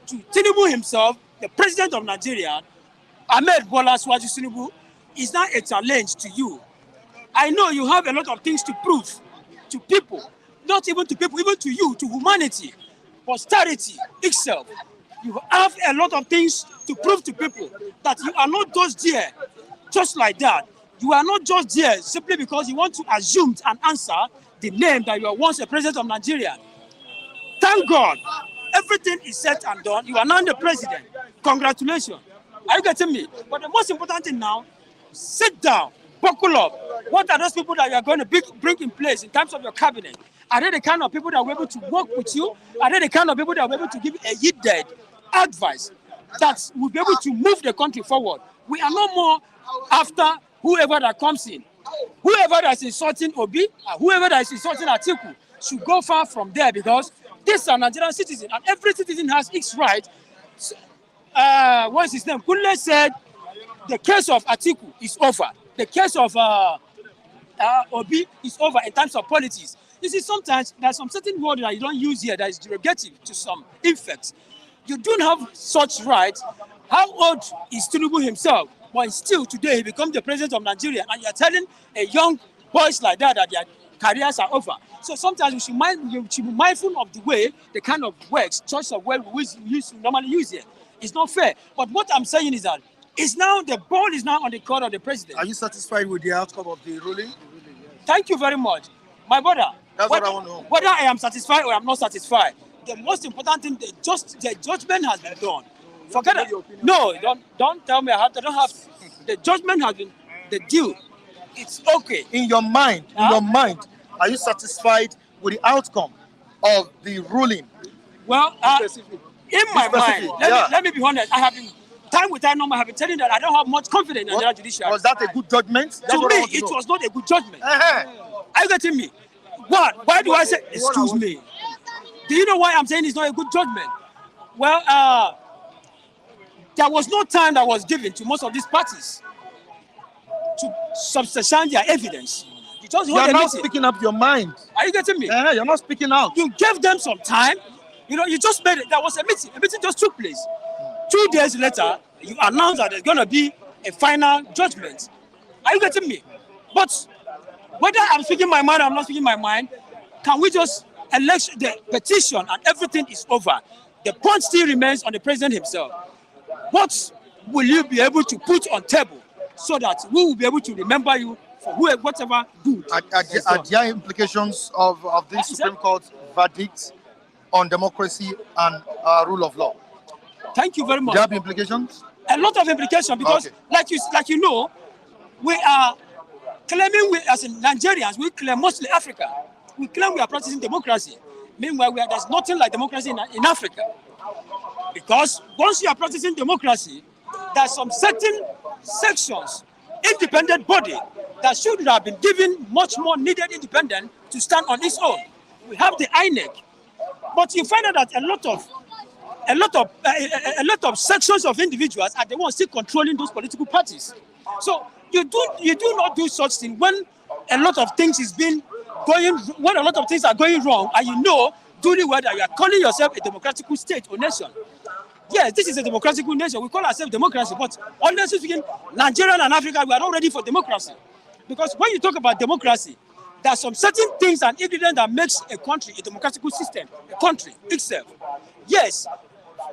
[SPEAKER 5] to Tinubu himself, the president of Nigeria. Ahmed Bola Swaju Tinubu is now a challenge to you. I know you have a lot of things to prove to people, not even to people, even to you, to humanity, posterity itself. You have a lot of things to prove to people that you are not just there just like that. You are not just there simply because you want to assume and answer the name that you are once a president of Nigeria. Thank God, everything is set and done. You are now the president. Congratulations. Are you getting me? But the most important thing now, sit down, buckle up. What are those people that you are going to bring in place in terms of your cabinet? Are they the kind of people that will be able to work with you? Are they the kind of people that will be able to give you a yielded advice that will be able to move the country forward? We are no more after whoever that comes in. Whoever that is insulting Obi, whoever that is insulting Atiku should go far from there, because these are Nigerian citizens and every citizen has its right. What's his name? Kunle said the case of Atiku is over. The case of Obi is over in terms of politics. You see, sometimes there's some certain word that you don't use here that is derogative to some effects. You don't have such rights. How old is Tinubu himself? But still today he becomes the president of Nigeria, and you're telling a young boys like that their careers are over. So sometimes you should be mindful of the way, the kind of words, choice of word we normally use here. It's not fair. But what I'm saying is that the ball is now on the court of the president.
[SPEAKER 2] Are you satisfied with the outcome of the ruling?
[SPEAKER 5] Thank you very much. My brother,
[SPEAKER 2] That's what I want to know.
[SPEAKER 5] whether I am satisfied or I'm not satisfied, the most important thing, the judgment has been done. Forget it. No, don't tell me I don't have. The judgment has been the due. It's okay.
[SPEAKER 2] In your mind, are you satisfied with the outcome of the ruling?
[SPEAKER 5] Well, in my mind, let me be honest. I have been time with time. I have been telling that I don't have much confidence in the Nigerian judiciary.
[SPEAKER 2] Was that a good judgment?
[SPEAKER 5] To me, it was not a good judgment. Are you getting me? What? Why do I say? Excuse me. Do you know why I'm saying it's not a good judgment? Well, there was no time that was given to most of these parties to substantiate their evidence.
[SPEAKER 2] You are not speaking up your mind.
[SPEAKER 5] Are you getting me?
[SPEAKER 2] You're not speaking out.
[SPEAKER 5] You gave them some time. You just made it. There was a meeting. A meeting just took place. 2 days later, you announced that there's going to be a final judgment. Are you getting me? But whether I'm speaking my mind or I'm not speaking my mind, can we just elect the petition and everything is over? The point still remains on the president himself. What will you be able to put on table so that we will be able to remember you for whatever good?
[SPEAKER 2] Are there implications of this Supreme Court verdict on democracy and rule of law?
[SPEAKER 5] Thank you very much.
[SPEAKER 2] Do there have implications?
[SPEAKER 5] A lot of implications because, like you know, we are claiming as in Nigerians, we claim mostly Africa. We claim we are practicing democracy. Meanwhile, there's nothing like democracy in Africa. Because once you are practicing democracy, there's some certain sections, independent body, that should have been given much more needed independence to stand on its own. We have the INEC, but you find out that a lot of sections of individuals are the ones still controlling those political parties. So you do not do such thing when a lot of things are going wrong, and you know duly well that you are calling yourself a democratic state or nation. Yes, this is a democratic nation. We call ourselves democracy, but honestly speaking, Nigeria and Africa, we are not ready for democracy. Because when you talk about democracy, there are some certain things and ingredients that makes a country a democratic system, a country itself. Yes,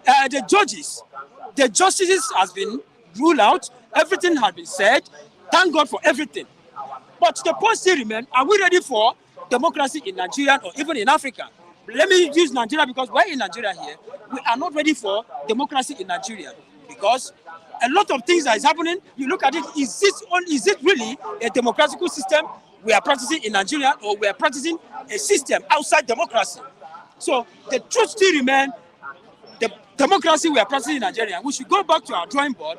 [SPEAKER 5] the justices has been ruled out, everything has been said. Thank God for everything. But the point still remains, are we ready for democracy in Nigeria or even in Africa? Let me use Nigeria because we're in Nigeria here. We are not ready for democracy in Nigeria because a lot of things that is happening, you look at it, is it really a democratic system we are practicing in Nigeria, or we are practicing a system outside democracy? So the truth still remains, the democracy we are practicing in Nigeria, we should go back to our drawing board,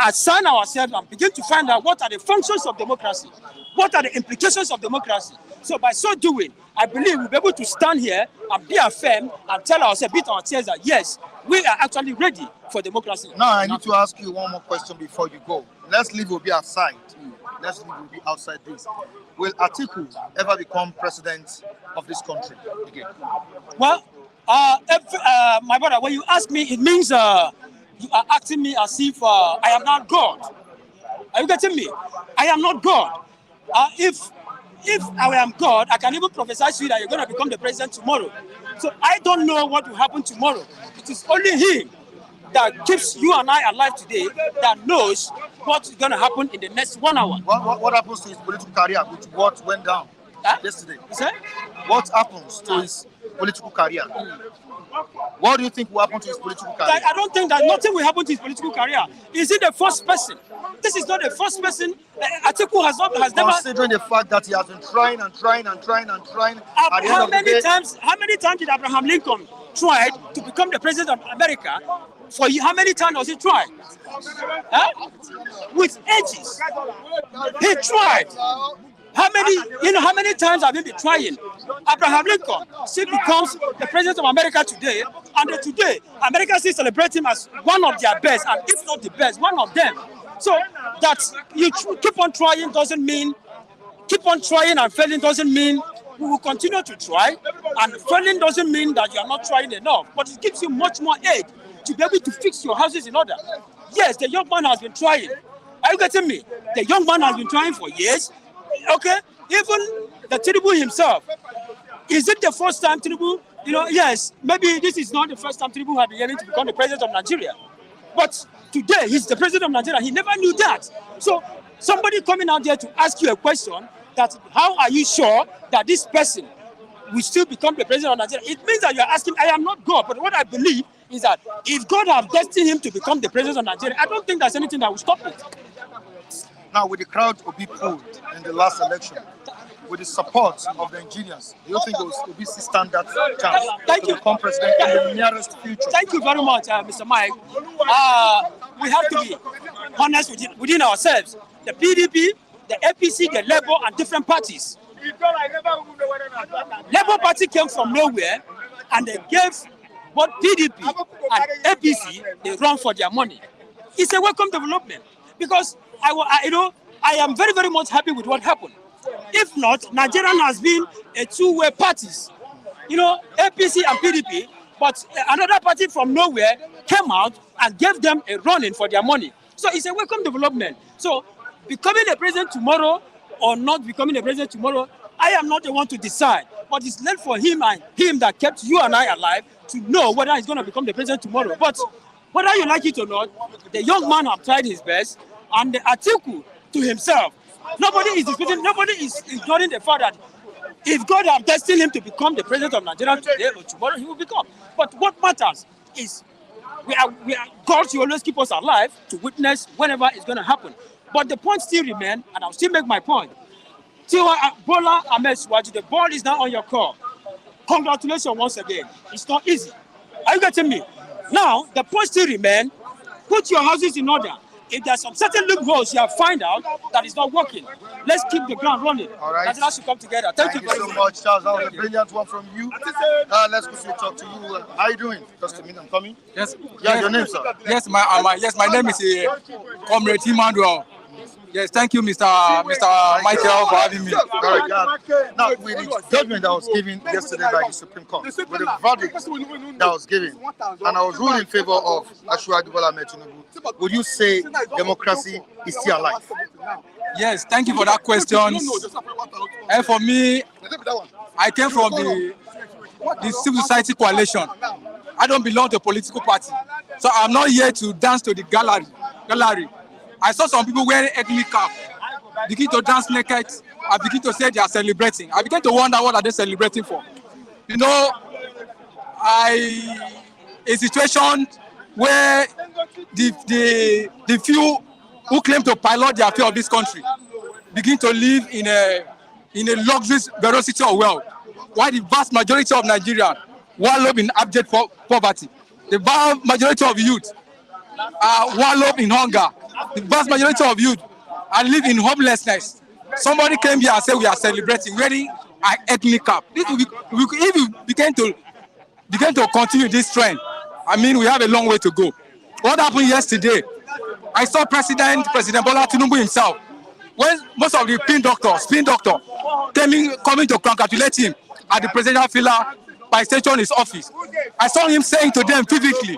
[SPEAKER 5] assign ourselves and begin to find out what are the functions of democracy, what are the implications of democracy. So by so doing, I believe we'll be able to stand here and be affirmed and tell ourselves, beat our chest that yes, we are actually ready for democracy.
[SPEAKER 2] Now I need to ask you one more question before you go. Let's leave Obi aside. Let's leave Obi outside this. Will Atiku ever become president of this country again?
[SPEAKER 5] Well, my brother, when you ask me, it means you are asking me as if I am not God. Are you getting me? I am not God. If I am God, I can even prophesy to you that you're going to become the president tomorrow. So I don't know what will happen tomorrow. It is only Him that keeps you and I alive today that knows what's going to happen in the next 1 hour.
[SPEAKER 2] What happens to his political career with what went down yesterday? What happens to his political career? What do you think will happen to his political career?
[SPEAKER 5] I don't think that nothing will happen to his political career. Is he the first person? This is not the first person. Atiku has never.
[SPEAKER 2] Considering the fact that he has been trying.
[SPEAKER 5] How many times did Abraham Lincoln try to become the president of America? For how many times was he trying? With ages. He tried. How many times have we been trying? Abraham Lincoln still becomes the president of America today, and today America still celebrates him as one of their best, and if not the best, one of them. So that you keep on trying doesn't mean, keep on trying and failing doesn't mean we will continue to try, and failing doesn't mean that you are not trying enough, but it gives you much more aid to be able to fix your houses in order. Yes, the young man has been trying. Are you getting me? The young man has been trying for years. Okay, even the Tinubu himself. Is it the first time Tinubu? Yes, maybe this is not the first time Tinubu has been aiming to become the president of Nigeria. But today, he's the president of Nigeria. He never knew that. So somebody coming out there to ask you a question that how are you sure that this person will still become the president of Nigeria? It means that you are asking, I am not God, but what I believe is that if God has destined him to become the president of Nigeria, I don't think there's anything that will stop it.
[SPEAKER 2] Now, with the crowd Obi pulled in the last election, with the support of the engineers, do you think Obi stand that chance to become president in the nearest future?
[SPEAKER 5] Thank you very much, Mr. Mike. We have to be honest within ourselves. The PDP, the APC, the Labour, and different parties. Labour Party came from nowhere, and they gave both PDP and APC a run for their money. It's a welcome development because I am very, very much happy with what happened. If not, Nigeria has been a two-way parties. APC and PDP, but another party from nowhere came out and gave them a run-in for their money. So it's a welcome development. So becoming a president tomorrow or not becoming a president tomorrow, I am not the one to decide. But it's left for him that kept you and I alive to know whether he's going to become the president tomorrow. But whether you like it or not, the young man has tried his best, and the Atiku to himself, nobody is ignoring the fact that if God has destined him to become the president of Nigeria today or tomorrow, he will become. But what matters is God will always keep us alive to witness whenever it's going to happen. But the point still remains, and I'll still make my point. Bola Ahmed Suwaju, the ball is now on your court. Congratulations once again. It's not easy. Are you getting me? Now, the point still remains, put your houses in order. If there's some certain loopholes you have found out that is not working, let's keep the ground running.
[SPEAKER 2] All right.
[SPEAKER 5] Nigeria should come together. Thank you very
[SPEAKER 2] so much, Charles. That was a brilliant one from you. Let's quickly talk to you. How are you doing? Just a minute, I'm coming.
[SPEAKER 6] Yes.
[SPEAKER 2] Yeah, your name, sir.
[SPEAKER 6] Yes, my name is Comrade Emmanuel. Yes, thank you, Mr. Michael, for having me.
[SPEAKER 2] All right, God. Now, with the judgment that was given yesterday by the Supreme Court, with the verdict that was given, and I was ruled in favor of Asiwaju Bola Ahmed Tinubu, would you say democracy is still alive?
[SPEAKER 6] Yes, thank you for that question. And for me, I came from the civil society coalition. I don't belong to a political party, so I'm not here to dance to the gallery. I saw some people wearing ethnic cap, begin to dance naked, I begin to say they are celebrating. I begin to wonder what are they celebrating for. A situation where the few who claim to pilot the affair of this country begin to live in a luxurious ferocity of wealth, while the vast majority of Nigerians wallow in abject poverty. The vast majority of youth are wallow in hunger. The vast majority of youth are live in homelessness. Somebody came here and said we are celebrating, wearing an ethnic cap. If we begin to continue this trend, I mean, we have a long way to go. What happened yesterday? I saw President Bola Tinubu himself, when most of the spin doctor, coming to congratulate him at the presidential villa by station his office. I saw him saying to them vividly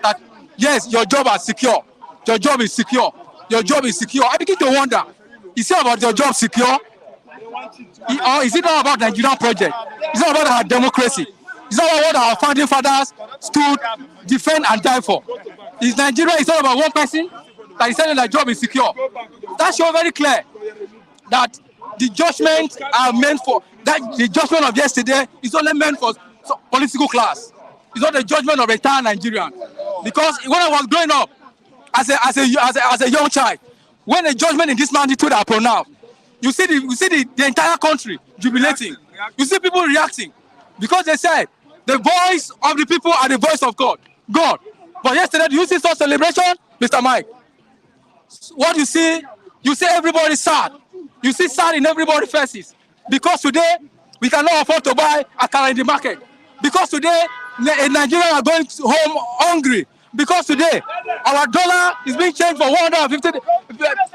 [SPEAKER 6] that, yes, your job is secure. Your job is secure. Your job is secure. I begin to wonder, is it about your job secure? Or is it not about the Nigerian project? Is it not about our democracy? Is it not about what our founding fathers stood, defend, and die for? Is Nigeria is all about one person that is saying that job is secure? That shows very clear that the judgment are meant for, that the judgment of yesterday is only meant for political class. It's not the judgment of entire Nigerian. Because when I was growing up, as a young child, when a judgment in this magnitude are pronounced, you see the entire country jubilating. You see people reacting because they said the voice of the people are the voice of God. But yesterday, do you see such celebration, Mr. Mike? What you see everybody sad. You see sad in everybody's faces because today we cannot afford to buy akara in the market. Because today Nigerians are going home hungry Because today, our dollar is being changed for 150.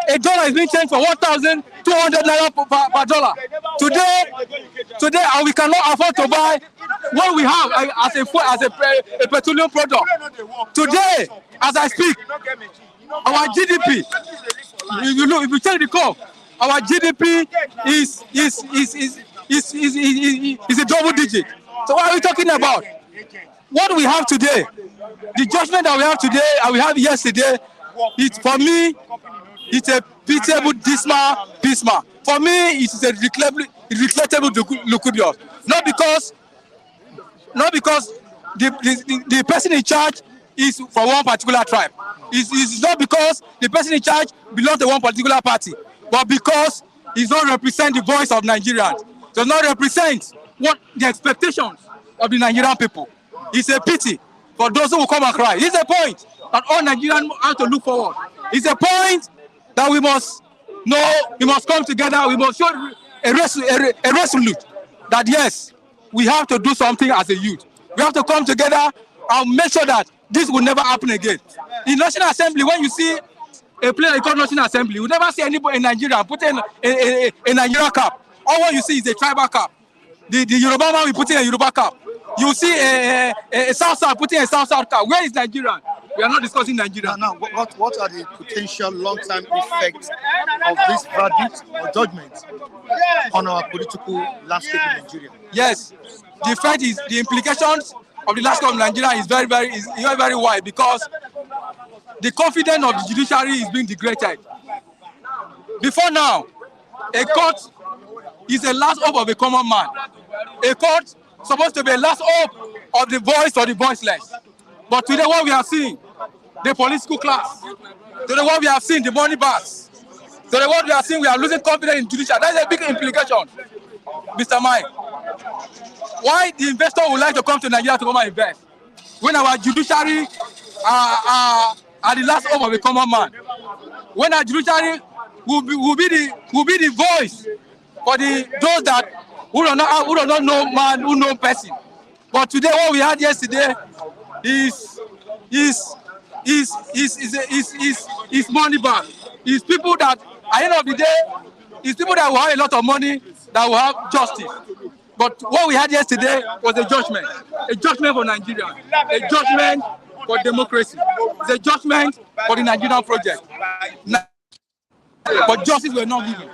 [SPEAKER 6] A dollar is being changed for 1,200 naira per dollar. Today, we cannot afford to buy what we have as a petroleum product. Today, as I speak, our GDP, if you check the curve, our GDP is a double digit. So what are we talking about? What we have today, the judgment that we have today and we have yesterday, for me, it's a pitiable dismal. For me, it is a regrettable lucudious. Not because the person in charge is from one particular tribe. It's not because the person in charge belongs to one particular party, but because he does not represent the voice of Nigerians, does not represent what the expectations of the Nigerian people. It's a pity for those who will come and cry. It's a point that all Nigerians have to look forward. It's a point that we must come together. We must show a resolute that yes, we have to do something as a youth. We have to come together and make sure that this will never happen again. In National Assembly, when you see a place called National Assembly, you never see anybody in Nigeria put in a Nigerian cap. All what you see is a tribal cap. The Yoruba man will put in a Yoruba cap. You see a South putting a South cap. Where is Nigeria? We are not discussing Nigeria.
[SPEAKER 2] Now, what are the potential long-term effects of this verdict or judgment on our political landscape in Nigeria?
[SPEAKER 6] Yes, the effect is the implications of the landscape of Nigeria is very wide, because the confidence of the judiciary is being degraded. Before now, a court is the last hope of a common man. A court supposed to be the last hope of the voice or the voiceless. But today what we are seeing, the political class, today what we have seen, the money bars, today what we are seeing, we are losing confidence in judiciary. That is a big implication, Mr. Mike. Why the investor would like to come to Nigeria to come and invest when our judiciary are the last hope of a common man? When our judiciary will be the voice for those that who do not know man, who know person. But today, what we had yesterday is money back. Is people that at the end of the day, is people that will have a lot of money that will have justice. But what we had yesterday was a judgment for Nigeria, a judgment for democracy, it's a judgment for the Nigerian project. But justice were not given.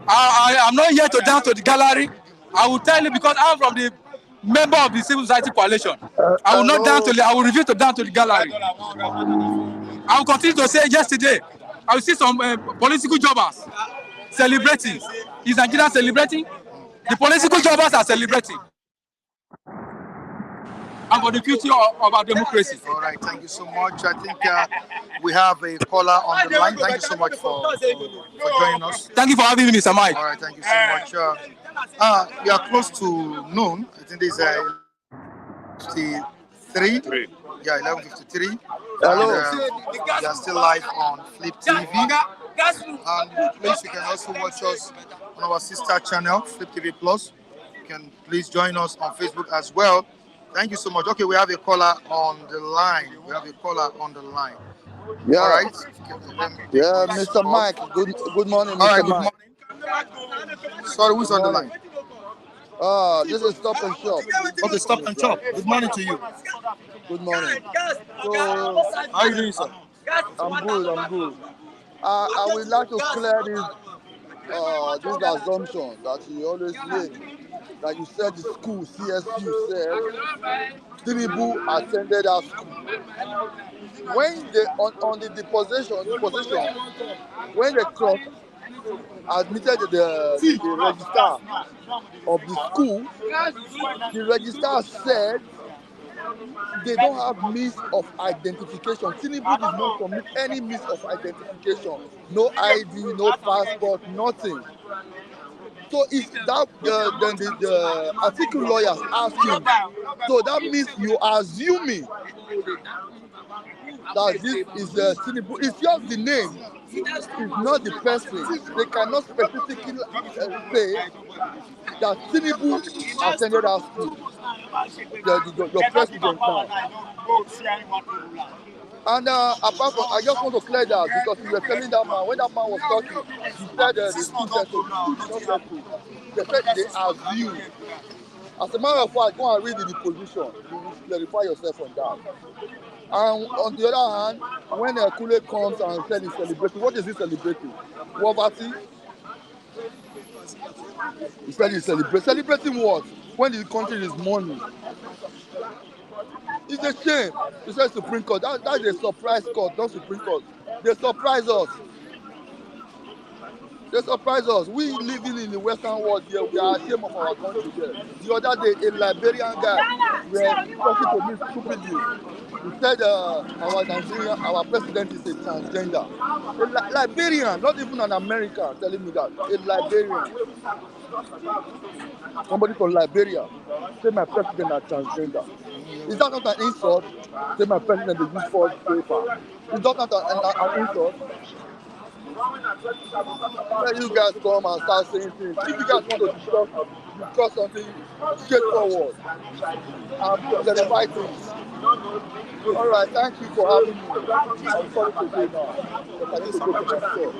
[SPEAKER 6] I am not here to dance to the gallery. I will tell you, because I'm from the member of the Civil Society Coalition. I will not dance to I will refuse to dance to the gallery. I will continue to say yesterday, I will see some political jobbers celebrating. Is Nigeria celebrating? The political jobbers are celebrating. And for the future of our democracy.
[SPEAKER 2] All right, thank you so much. I think we have a caller on the line. Thank you so much for joining us.
[SPEAKER 6] Thank you for having me, Mr. Mike.
[SPEAKER 2] All right, thank you so much. We are close to noon. I think this is 53. Yeah, 11:53.
[SPEAKER 3] Hello.
[SPEAKER 2] We are still live on Flip TV. And please, you can also watch us on our sister channel, Flip TV Plus. You can please join us on Facebook as well. Thank you so much. Okay, we have a caller on the line.
[SPEAKER 3] Yeah.
[SPEAKER 2] All right.
[SPEAKER 3] Yeah, Mr. Mike. Good morning, Mr.
[SPEAKER 2] All right, good
[SPEAKER 3] Mike.
[SPEAKER 2] morning. Sorry, who's on the line?
[SPEAKER 3] This is Stop and Shop.
[SPEAKER 2] Okay, Stop and Chop. Good morning to you.
[SPEAKER 3] Good morning. So,
[SPEAKER 2] How are you doing, sir?
[SPEAKER 3] I'm good. I would like to clear this assumption that you always make, that you said the school, CSU, said Tinubu attended our school. When they, on the deposition, when the court admitted the registrar of the school, the registrar said they don't have means of identification. Tinubu did not commit any means of identification. No ID, no passport, nothing. So if that then the article lawyers ask him, so that means you are assuming that this is Tinubu. It's just the name. It's not the person. They cannot specifically say that Tinubu attended our school. The president now.
[SPEAKER 2] And apart from, I just want to clear that because you were telling that man, when that man was talking, he said the two settled. They said they assume. As a matter of fact, go and read the position. You will clarify yourself on that. And on the other hand, when Kule comes and said he's celebrating, what is he celebrating? Poverty? He said he's celebrating. Celebrating what? When the country is mourning. It's a shame. He said Supreme Court. That's a surprise court, not Supreme Court. They surprise us. They surprise us. We living in the Western world here, we are ashamed of our country here. The other day, a Liberian guy was talking to me stupidly. He said our president is a transgender. A Liberian, not even an American, telling me that. A Liberian. Somebody from Liberia say my president is transgender. Is that not an insult? Say my president is use false paper. Is that not an insult? Let you guys come and start saying things. If you guys want to discuss something straightforward and clarify things. All right, thank you for having me. I'm sorry to go now, but I need to go to the store.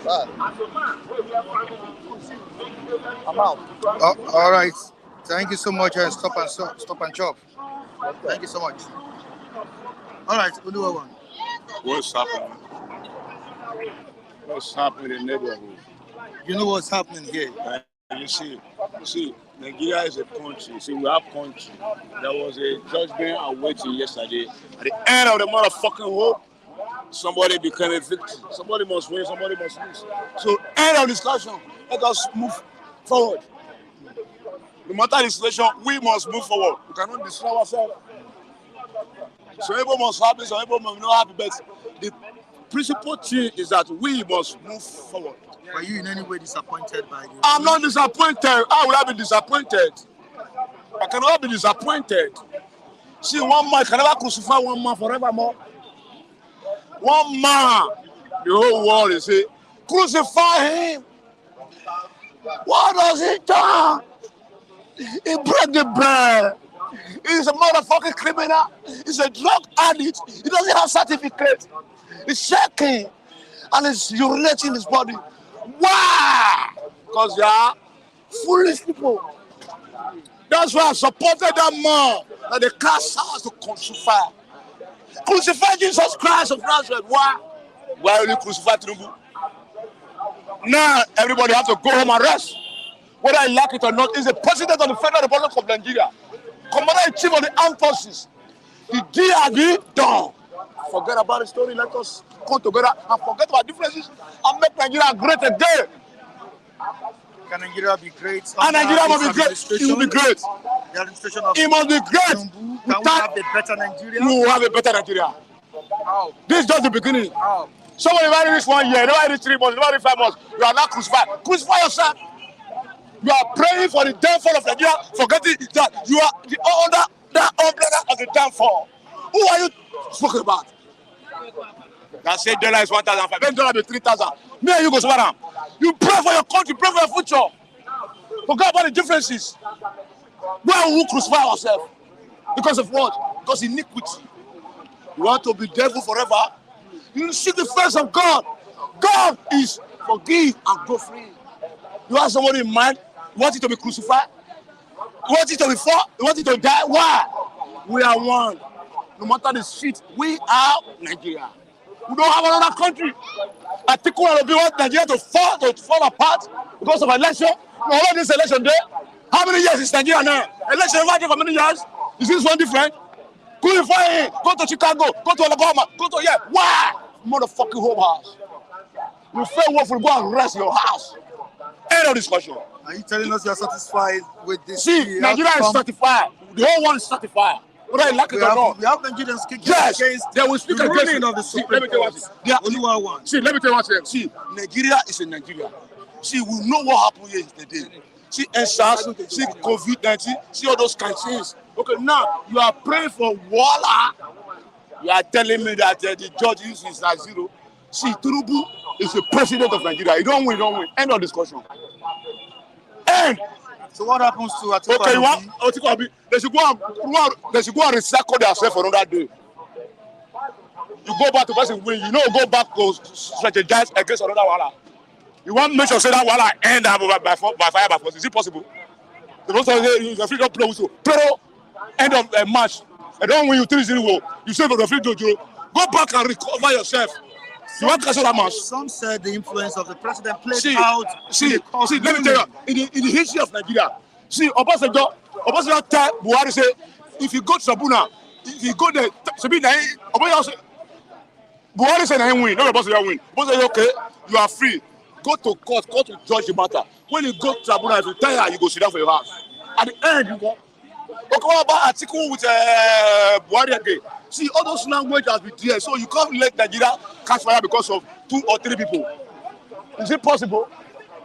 [SPEAKER 2] Bye. I'm out.
[SPEAKER 7] All right. Thank you so much, and stop and chop. Thank you so much. All right, we'll do one.
[SPEAKER 3] What's happening? What's happening in the neighborhood?
[SPEAKER 7] You know what's happening here?
[SPEAKER 3] You see, Nigeria is a country. See, we have country. There was a judgment awaiting yesterday. At the end of the motherfucking hope, somebody became a victim. Somebody must win, somebody must lose. So, end of discussion. Let us move forward. No matter the situation, we must move forward. We cannot destroy ourselves. So, everyone must happy, so everyone must not happy. But the principal thing is that we must move forward.
[SPEAKER 7] Were you in any way disappointed by this?
[SPEAKER 3] I'm not disappointed. How would I be disappointed? I cannot be disappointed. See, one man can never crucify one man forevermore. One man, the whole world is saying, crucify him. What does he do? He break the bread. He's a motherfucking criminal. He's a drug addict. He doesn't have certificate. He's shaking and he's urinating his body. Why? Because they are foolish people. That's why I supported that man that the cast has to crucify. Crucify Jesus Christ of Nazareth. Why? Why will you crucify Tinubu? Now everybody has to go home and rest. Whether I like it or not, he's the president of the Federal Republic of Nigeria. Commander-in-Chief of the Armed Forces. The DRD done. Forget about the story. Let us come together and forget about differences and make Nigeria great again.
[SPEAKER 7] Can Nigeria be great?
[SPEAKER 3] And Nigeria must be great. It will be great.
[SPEAKER 7] The administration of
[SPEAKER 3] it must be great.
[SPEAKER 7] Can we have a better Nigeria?
[SPEAKER 3] We will have a better Nigeria.
[SPEAKER 7] How?
[SPEAKER 3] This is just the beginning.
[SPEAKER 7] How?
[SPEAKER 3] Somebody might reach 1 year, nobody reach 3 months, nobody 5 months. You are not crucified. Crucify yourself. You are praying for the downfall of Nigeria, forgetting that you are the under that umbrella of the downfall. Who are you speaking about? That say dollar is 1,500, then dollar be 3,000. Me and you go somewhere. You pray for your country, pray for your future. Forget about the differences. Why will we crucify ourselves? Because of what? Because iniquity. You want to be devil forever? You seek the face of God. God is forgive and go free. You have somebody in mind, you want it to be crucified? You want it to be fought? You want it to die? Why? We are one. No matter the street, we are Nigeria. We don't have another country. Atiku and Obi want Nigeria to fall apart because of election. No, all this election day. How many years is Nigeria now? Election over there for many years. Is this one different? Crucify him. Go to Chicago. Go to Alabama. Go to here. Why? Motherfucking home house. You fail woefully. Go and rest your house. End of discussion.
[SPEAKER 7] Are you telling us you are satisfied with this?
[SPEAKER 3] See, Nigeria is certified. The whole one is certified. Whether you like it or not.
[SPEAKER 7] We have Nigerians kicking
[SPEAKER 3] against
[SPEAKER 7] they
[SPEAKER 3] will speak
[SPEAKER 7] the
[SPEAKER 3] against
[SPEAKER 7] ruling of the Supreme Court.
[SPEAKER 3] See, let me tell you what. See, Nigeria is in Nigeria. See, we know what happened here today. See, NSAS, see COVID-19, see all those kind of things. Okay, now you are praying for Walla. You are telling me that the judge is at 0. See, Tinubu is the president of Nigeria. You don't win, End of discussion. End.
[SPEAKER 7] So what happens to Atiku?
[SPEAKER 3] Okay, they should go and recycle themselves for another day.
[SPEAKER 8] you go back to person win, you know go back to strategize against another wala. You want to make sure say that wala end up by fire by force. Is it possible? The most of the free don't play with you. Pero end of a match. I don't win you 3-0. You say the free Jojo. Go back and recover yourself. You want to cancel that match?
[SPEAKER 7] Some said the influence of the president played
[SPEAKER 8] See,
[SPEAKER 7] out.
[SPEAKER 8] let me tell you, in the history of Nigeria, see, Obasanjo tell Buhari say, if you go to Sabuna, if you go there, Buhari say na him win, not Obasanjo win. Obasanjo say, okay, you are free. Go to court will judge the matter. When you go to Sabuna, if you tell her, you go sit down for your house. At the end, you go. Okay, what about article with Buhari again? See, all those language has been there, so you can't let Nigeria catch fire because of 2 or 3 people. Is it possible?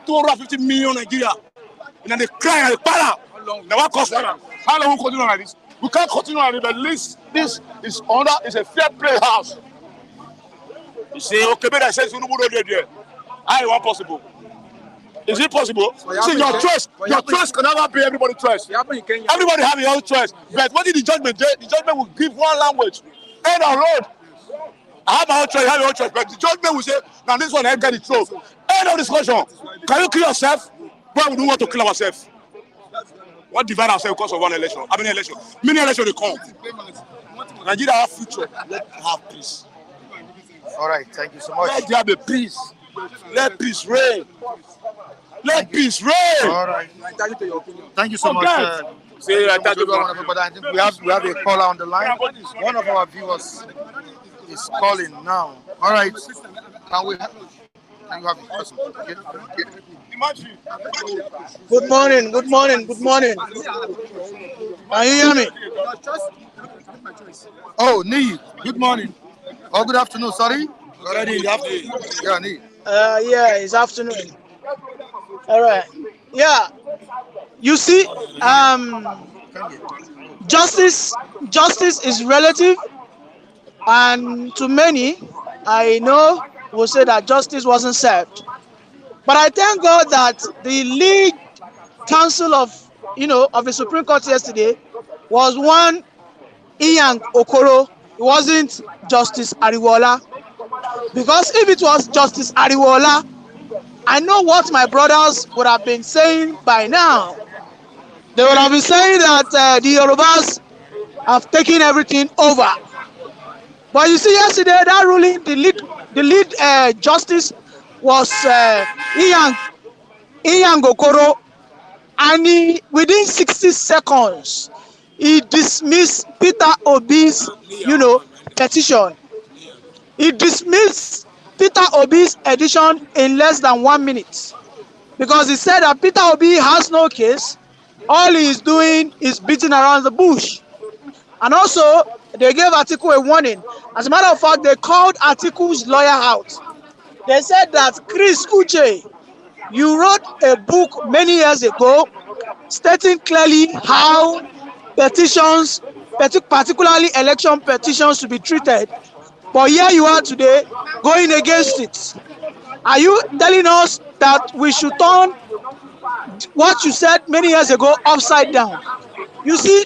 [SPEAKER 8] 250 million Nigeria. And they cry and they para. Now what cost that? How long will we continue like this? We can't continue like this. At least this is a fair play house. You say, okay, but I said you don't there. I want possible. Is it possible? See, your choice can never be everybody's choice. Everybody have your own choice. But what did the judgment do? The judgment will give one language. End of road. I have my own choice, you have your own choice. But the judgment will say, now this one, I get it through. End of discussion. Can you kill yourself? Why would we want to kill ourselves? What divide ourselves because of one election? How many elections? Many elections they come. Nigeria have future. Let have peace.
[SPEAKER 7] All right, thank you so much.
[SPEAKER 8] Let there be peace. Let peace reign. Let peace reign.
[SPEAKER 7] All right. Thank you so much. I think we have a caller on the line. One of our viewers is calling now. All right. Can you have a person? Okay.
[SPEAKER 9] Good morning. Can you hear me?
[SPEAKER 7] Oh, Nii. Good morning. Oh, good afternoon. Sorry. Already in the afternoon. Yeah, Nii.
[SPEAKER 9] Yeah, it's afternoon. All right. Yeah. You see, justice is relative, and to many, I know, will say that justice wasn't served. But I thank God that the lead counsel of the Supreme Court yesterday was one Iyan Okoro. It wasn't Justice Ariwola. Because if it was Justice Ariwola, I know what my brothers would have been saying by now. They would have been saying that the Yorubas have taken everything over. But you see, yesterday that ruling, the lead justice was Iyan Okoro, and within 60 seconds, he dismissed Peter Obi's, petition. He dismissed Peter Obi's edition in less than 1 minute, because he said that Peter Obi has no case. All he is doing is beating around the bush. And also, they gave Atiku a warning. As a matter of fact, they called Atiku's lawyer out. They said that, Chris Uche, you wrote a book many years ago stating clearly how petitions, particularly election petitions, should be treated. But here you are today going against it. Are you telling us that we should turn what you said many years ago upside down? You see,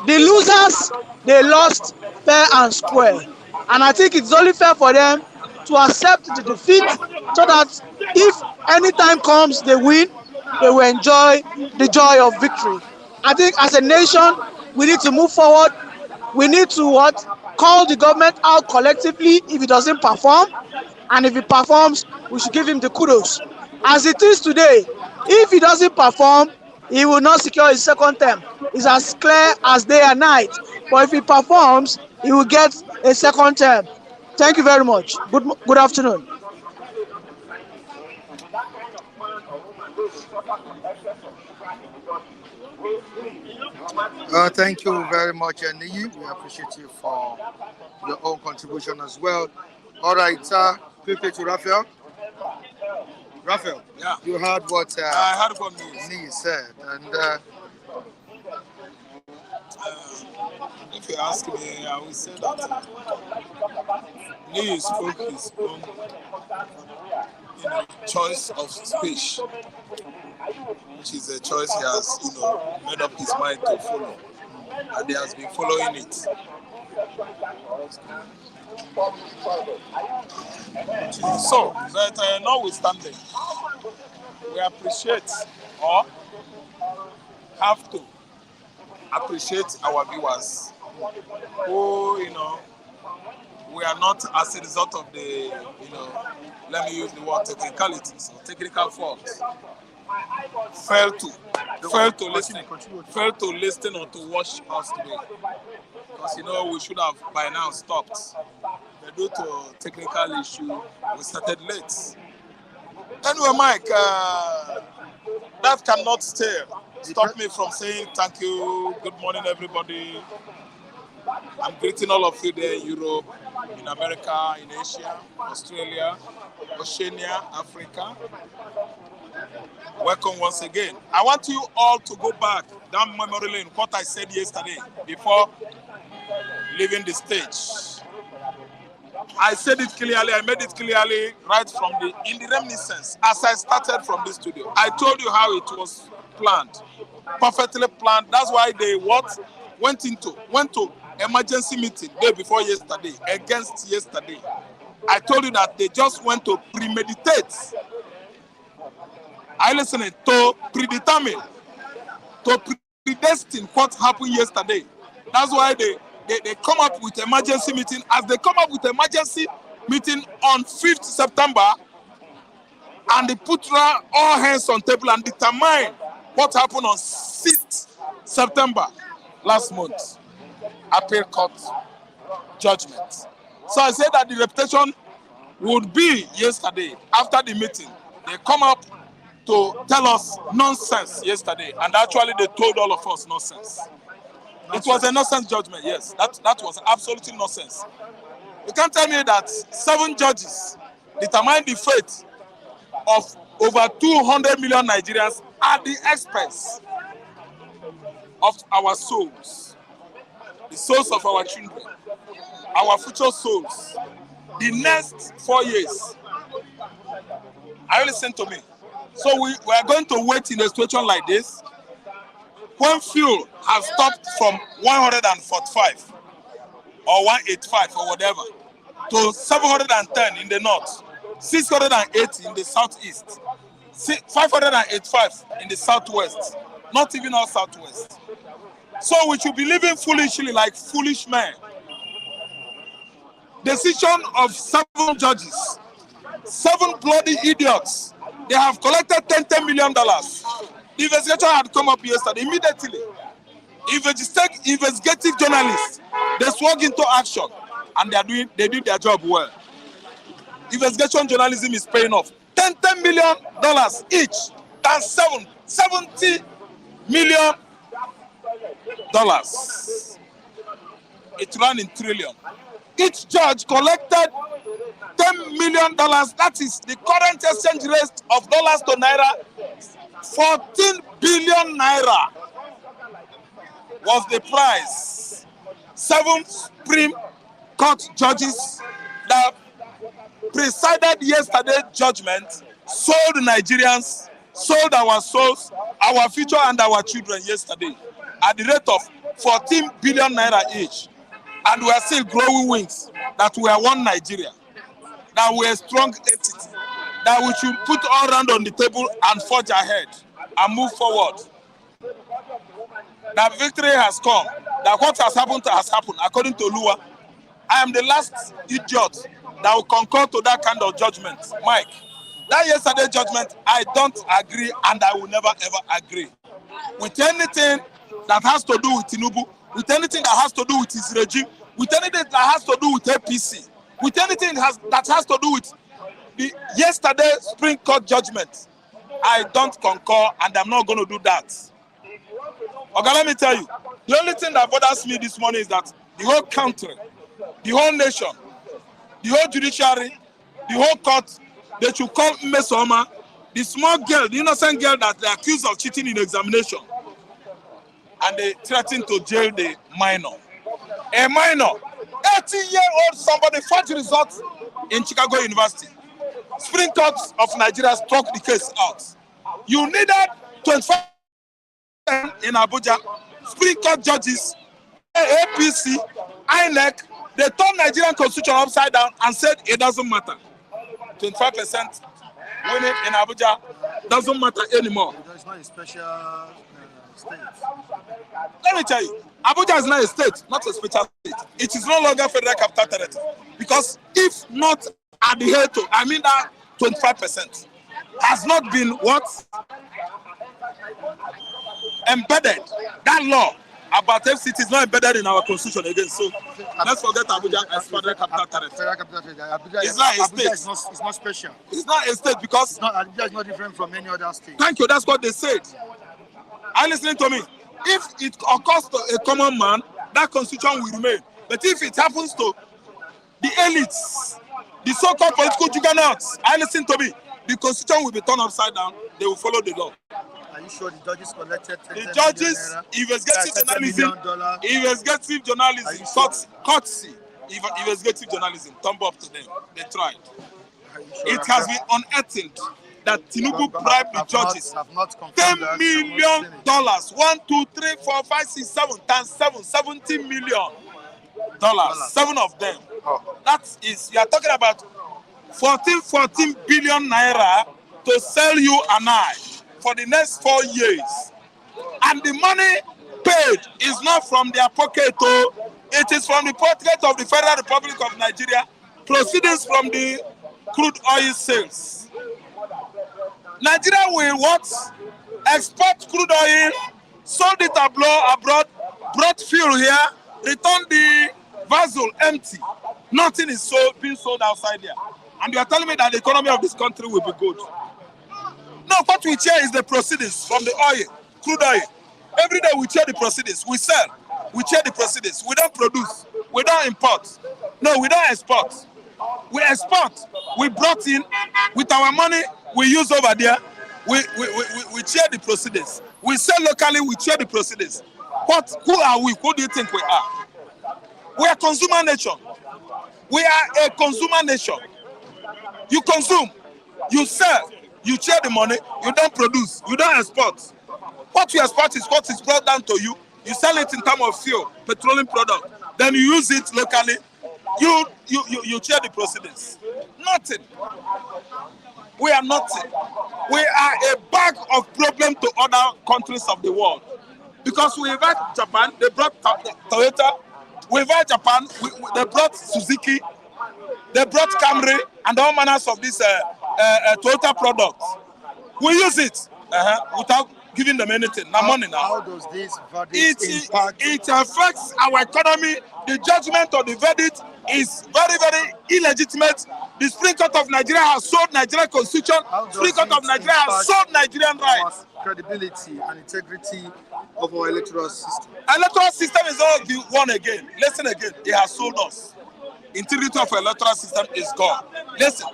[SPEAKER 9] the losers, they lost fair and square. And I think it's only fair for them to accept the defeat, so that if any time comes they win, they will enjoy the joy of victory. I think as a nation, we need to move forward. We need to call the government out collectively if it doesn't perform, and if it performs, we should give him the kudos. As it is today, if he doesn't perform, he will not secure his second term. It's as clear as day and night. But if he performs, he will get a second term. Thank you very much. Good afternoon.
[SPEAKER 7] Thank you very much, Nii. We appreciate you for your own contribution as well. All right, quickly to Raphael. Raphael,
[SPEAKER 8] Yeah.
[SPEAKER 7] you heard what
[SPEAKER 8] I heard from
[SPEAKER 7] Nii said, and
[SPEAKER 8] if you ask me, I will say that Nii spoke his own choice of speech, which is a choice he has made up his mind to follow.
[SPEAKER 10] and they has been following it. So, that notwithstanding, we appreciate or have to appreciate our viewers who, we are not as a result of the, let me use the word technicalities or technical faults, fail to listen or to watch us today. Because, we should have by now stopped. But due to technical issue, we started late. Anyway, Mike, that cannot stop me from saying thank you, good morning, everybody. I'm greeting all of you there in Europe, in America, in Asia, Australia, Oceania, Africa. Welcome once again. I want you all to go back down memory lane, what I said yesterday before leaving the stage. I said it clearly, I made it clearly right from in the reminiscence as I started from this studio. I told you how it was planned, perfectly planned. That's why they went to emergency meeting day before yesterday, against yesterday. I told you that they just went to premeditate. I listened to predetermine, to predestine what happened yesterday. That's why they come up with emergency meeting. As they come up with emergency meeting on 5th September, and they put all hands on table and determine what happened on 6th September last month. Appeal court judgment. So I said that the reputation would be yesterday after the meeting. They come up to tell us nonsense yesterday, and actually they told all of us nonsense. It was a nonsense judgment, yes. That was absolutely nonsense. You can't tell me that 7 judges determine the fate of over 200 million Nigerians at the expense of our souls, the souls of our children, our future souls, the next 4 years. Are you listening to me? So we are going to wait in a situation like this when fuel has stopped from 145 or 185 or whatever to 710 in the north, 680 in the southeast, 585 in the southwest, not even all southwest. So we should be living foolishly like foolish men. Decision of 7 judges, 7 bloody idiots. They have collected $10 million. The investigation had come up yesterday. Immediately, investigative journalists, they swung into action, and they did their job well. Investigation journalism is paying off. $10 million each, that's $70 million. It ran in trillion. Each judge collected $10 million. That is the current exchange rate of dollars to naira. 14 billion naira was the price. 7 Supreme Court judges that presided yesterday's judgment sold Nigerians, sold our souls, our future and our children yesterday at the rate of 14 billion naira each. And we are still growing wings that we are one Nigeria, that we are a strong entity, that we should put all around on the table and forge ahead and move forward. That victory has come, that what has happened according to Lua. I am the last idiot that will concur to that kind of judgment. Mike, that yesterday judgment, I don't agree, and I will never ever agree with anything that has to do with Tinubu, with anything that has to do with his regime, with anything that has to do with APC, with anything that has to do with the yesterday Supreme Court judgment. I don't concur, and I'm not going to do that. Okay, let me tell you, the only thing that bothers me this morning is that the whole country, the whole nation, the whole judiciary, the whole court, they should call Mesoma, the small girl, the innocent girl that they accused of cheating in examination, and they threatened to jail the minor. A minor, 80-year-old somebody, forged results in Chicago University. Supreme Court of Nigeria struck the case out. You needed 25 in Abuja. Supreme Court judges APC, INEC, they turned Nigerian constitution upside down and said it doesn't matter. 25% winning in Abuja doesn't matter anymore.
[SPEAKER 7] It's not a special state.
[SPEAKER 10] Let me tell you, Abuja is not a state, not a special state. It is no longer federal capital territory. Because if not adhered to, I mean that 25% has not been what? Embedded. That law about FCT is not embedded in our constitution again. So let's forget Abuja as federal capital territory. It's not a state.
[SPEAKER 7] It's not special.
[SPEAKER 10] It's not a state because
[SPEAKER 7] Abuja is not different from any other state.
[SPEAKER 10] Thank you. That's what they said. Are you listening to me? If it occurs to a common man, that constitution will remain. But if it happens to the elites, the so-called political juggernauts, are you listening to me? The constitution will be turned upside down. They will follow the law.
[SPEAKER 7] Are you sure the judges collected
[SPEAKER 10] the judges, investigative journalism, courtesy, investigative journalism, thumb up to them. They tried. It has been unearthed that Tinubu bribed the judges $10 million. 1, 2, 3, 4, 5, 6, 7 times 7, $70 million. 7 of them. That is, you are talking about 14 billion naira to sell you and I for the next 4 years. And the money paid is not from their pocket, it is from the pocket of the Federal Republic of Nigeria, proceedings from the crude oil sales. Nigeria will what? Export crude oil, sold it abroad, brought fuel here, returned the vessel empty. Nothing is being sold outside there. And you are telling me that the economy of this country will be good. No, what we share is the proceedings from the oil, crude oil. Every day we share the proceedings. We sell, we share the proceedings. We don't produce, we don't import. No, we don't export. We export. We brought in with our money we use over there. We share the proceedings. We sell locally, we share the proceedings. Who are we? Who do you think we are? We are a consumer nation. We are a consumer nation. You consume, you sell, you share the money, you don't produce, you don't export. What you export is what is brought down to you. You sell it in terms of fuel, petroleum product. Then you use it locally. You share the proceedings. Nothing. We are nothing. We are a bag of problem to other countries of the world. Because we invite Japan, they brought Toyota. We invite Japan, they brought Suzuki. They brought Camry and all manners of these Toyota products. We use it without giving them anything. No money now.
[SPEAKER 7] How does this verdict impact?
[SPEAKER 10] It affects our economy. The judgment of the verdict is very, very illegitimate. The Supreme Court of Nigeria has sold Nigerian constitution. The Supreme Court of Nigeria has sold Nigerian rights.
[SPEAKER 7] Credibility and integrity of our electoral system.
[SPEAKER 10] Electoral system is all the one again. Listen again. It has sold us. Integrity of our electoral system is gone. Listen,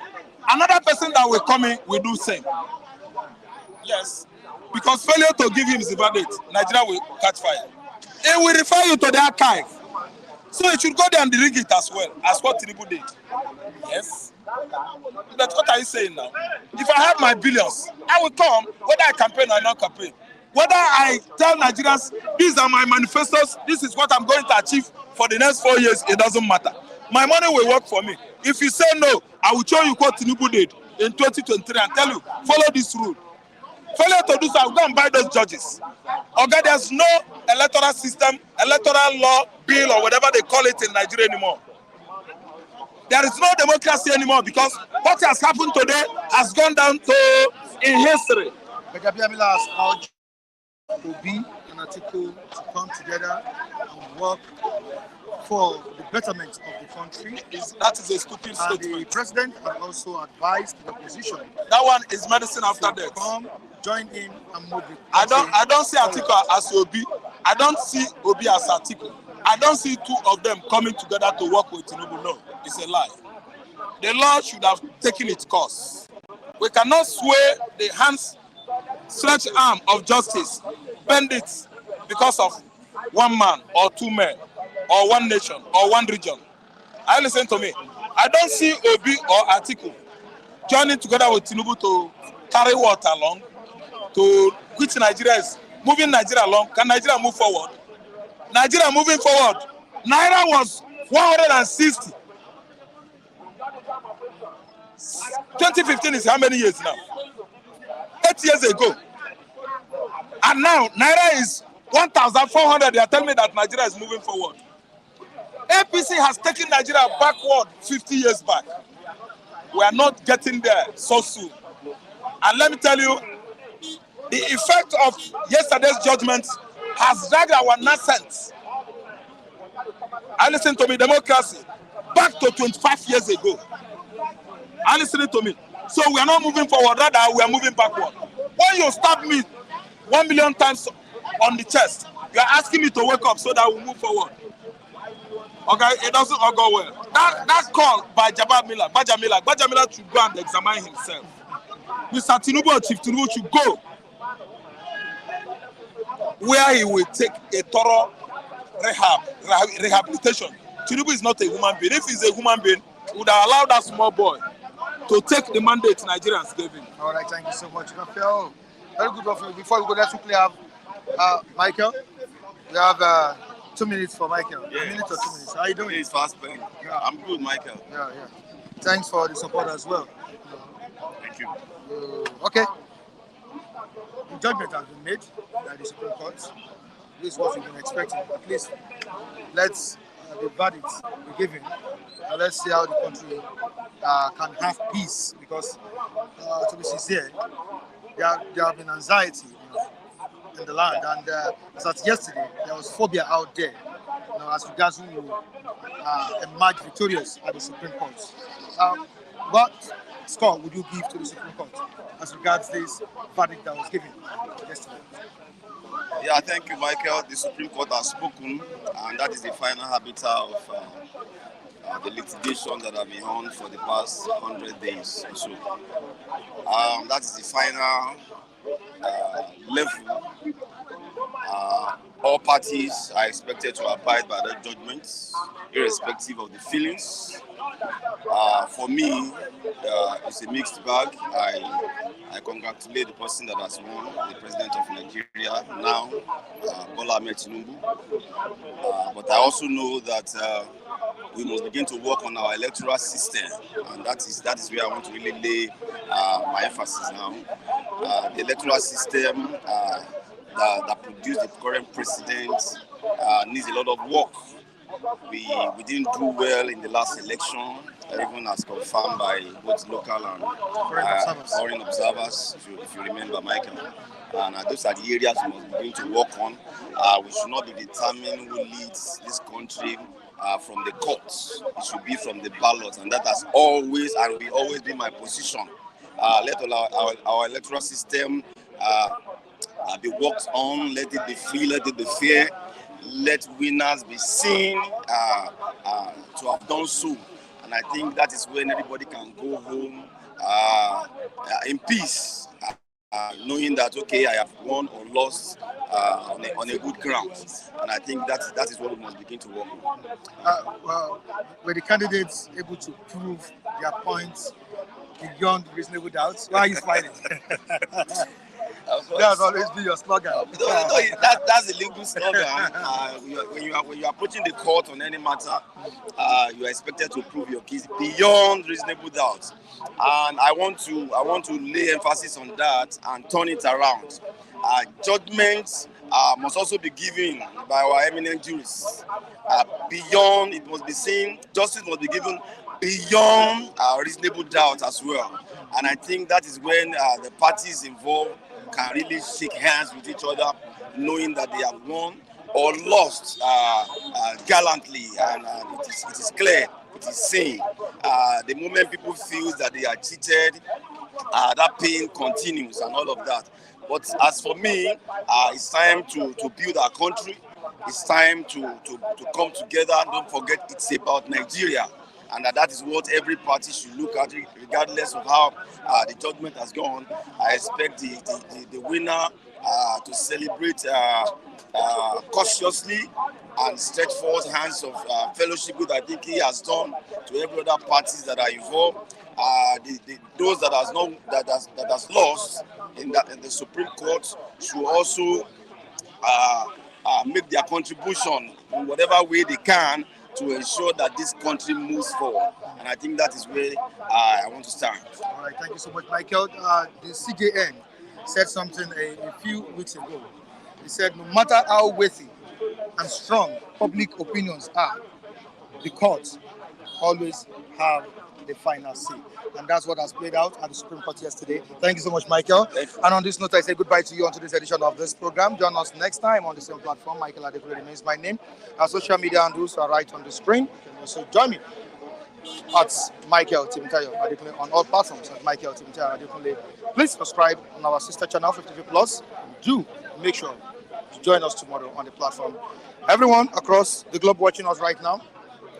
[SPEAKER 10] another person that will come in will do same. Yes. Because failure to give him the verdict, Nigeria will catch fire. It will refer you to the archive. So it should go there and delete it as well, as what Tinubu did. Yes. But what are you saying now? If I have my billions, I will come, whether I campaign or not campaign. Whether I tell Nigerians, these are my manifestos, this is what I'm going to achieve for the next 4 years, it doesn't matter. My money will work for me. If you say no, I will show you what Tinubu did in 2023 and tell you, follow this rule. Failure to do so, I will go and buy those judges. Okay, there's no electoral system, electoral law, bill, or whatever they call it in Nigeria anymore. There is no democracy anymore because what has happened today has gone down to in history.
[SPEAKER 7] Begabiyamila has urged Obi and Atiku to come together and work for the betterment of the country.
[SPEAKER 10] That is a stupid statement.
[SPEAKER 7] The president has also advised the opposition.
[SPEAKER 10] That one is medicine after death.
[SPEAKER 7] Come, join in and move it.
[SPEAKER 10] I don't see Atiku as Obi. I don't see Obi as Atiku. I don't see two of them coming together to work with Tinubu. No, it's a lie. The law should have taken its course. We cannot sway the hands, stretch arm of justice, bend it because of one man or two men or one nation or one region. I listen to me. I don't see Obi or Atiku joining together with Tinubu to carry what along, to which Nigeria is moving Nigeria along. Can Nigeria move forward? Nigeria moving forward. Naira was 160. 2015 is how many years now? 8 years ago. And now Naira is 1,400. They are telling me that Nigeria is moving forward. APC has taken Nigeria backward 50 years back. We are not getting there so soon. And let me tell you, the effect of yesterday's judgment has dragged our nascent. And listen to me, democracy, back to 25 years ago. And listen to me. So we are not moving forward, rather we are moving backward. When you stab me 1 million times on the chest, you are asking me to wake up so that we move forward. Okay, it doesn't all go well. That call by Bajamila should go and examine himself. Mr. Tinubu or Chief Tinubu should go where he will take a thorough rehabilitation. Tinubu is not a human being. If he's a human being, he would have allowed that small boy to take the mandate Nigerians gave him.
[SPEAKER 7] All right, thank you so much. Raphael, very good one. Before we go, let's quickly have Michael. We have 2 minutes for Michael.
[SPEAKER 11] Yes.
[SPEAKER 7] 1 minute or 2 minutes. How are you doing?
[SPEAKER 11] It's fast playing.
[SPEAKER 7] Yeah.
[SPEAKER 11] I'm good, Michael.
[SPEAKER 7] Yeah. Thanks for the support as well.
[SPEAKER 11] Thank you.
[SPEAKER 7] Okay. The judgment has been made by the Supreme Court. This is what we've been expecting. At least let's the verdict be given. And let's see how the country can have peace. Because to be sincere, there have been anxiety, in the land, and as at yesterday, there was phobia out there, as regards who will emerge victorious at the Supreme Court. What score would you give to the Supreme Court as regards this verdict that was given yesterday?
[SPEAKER 11] Yeah, thank you, Michael. The Supreme Court has spoken, and that is the final habitat of the litigation that have been on for the past 100 days or so. That is the final level. All parties are expected to abide by that judgment, irrespective of the feelings. For me, it's a mixed bag. I congratulate the person that has won, the president of Nigeria now, Bola Ahmed Tinubu. But I also know that we must begin to work on our electoral system, and that is where I want to really lay my emphasis now. The electoral system that produced the current president needs a lot of work. We didn't do well in the last election, even as confirmed by both local and foreign observers, if you remember, Michael. And those are the areas we must begin to work on. We should not be determining who leads this country from the courts. It should be from the ballot, and that has always and will always be my position. Let our electoral system be worked on. Let it be free. Let it be fair. Let winners be seen to have done so. And I think that is when everybody can go home in peace, knowing that, okay, I have won or lost on a good ground. And I think that is what we must begin to work on.
[SPEAKER 7] Were the candidates able to prove their points beyond reasonable doubts? Why are you smiling? That's always be your slogan.
[SPEAKER 11] That's the legal slogan. When you are approaching the court on any matter, you are expected to prove your case beyond reasonable doubt. And I want to lay emphasis on that and turn it around. Judgments must also be given by our eminent jurists. Beyond, it must be seen, justice must be given beyond reasonable doubt as well. And I think that is when the parties involved can really shake hands with each other, knowing that they have won or lost gallantly, and it is clear, it is seen. The moment people feel that they are cheated, that pain continues and all of that. But as for me, it's time to build our country. It's time to come together. Don't forget, it's about Nigeria. And that is what every party should look at, regardless of how the judgment has gone. I expect the winner to celebrate cautiously and stretch forth hands of fellowship, which I think he has done to every other parties that are involved. Those that has lost in the Supreme Court should also make their contribution in whatever way they can to ensure that this country moves forward. And I think that is where I want to stand.
[SPEAKER 2] All right, thank you so much, Michael. The CJN said something a few weeks ago. He said, no matter how weighty and strong public opinions are, the courts always have the final say. And that's what has played out at the Supreme Court yesterday. Thank you so much, Michael. And on this note, I say goodbye to you on today's edition of this program. Join us next time on the same platform. Michael Adekunle remains my name. Our social media handles are right on the screen. You can also join me at Michael Timitayo Adekunle on all platforms at Michael Timitayo Adekunle. Please subscribe on our sister channel 50 Plus. Do make sure to join us tomorrow on the platform. Everyone across the globe watching us right now,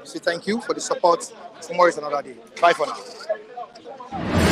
[SPEAKER 2] say thank you for the support. Tomorrow is another day. Bye for now.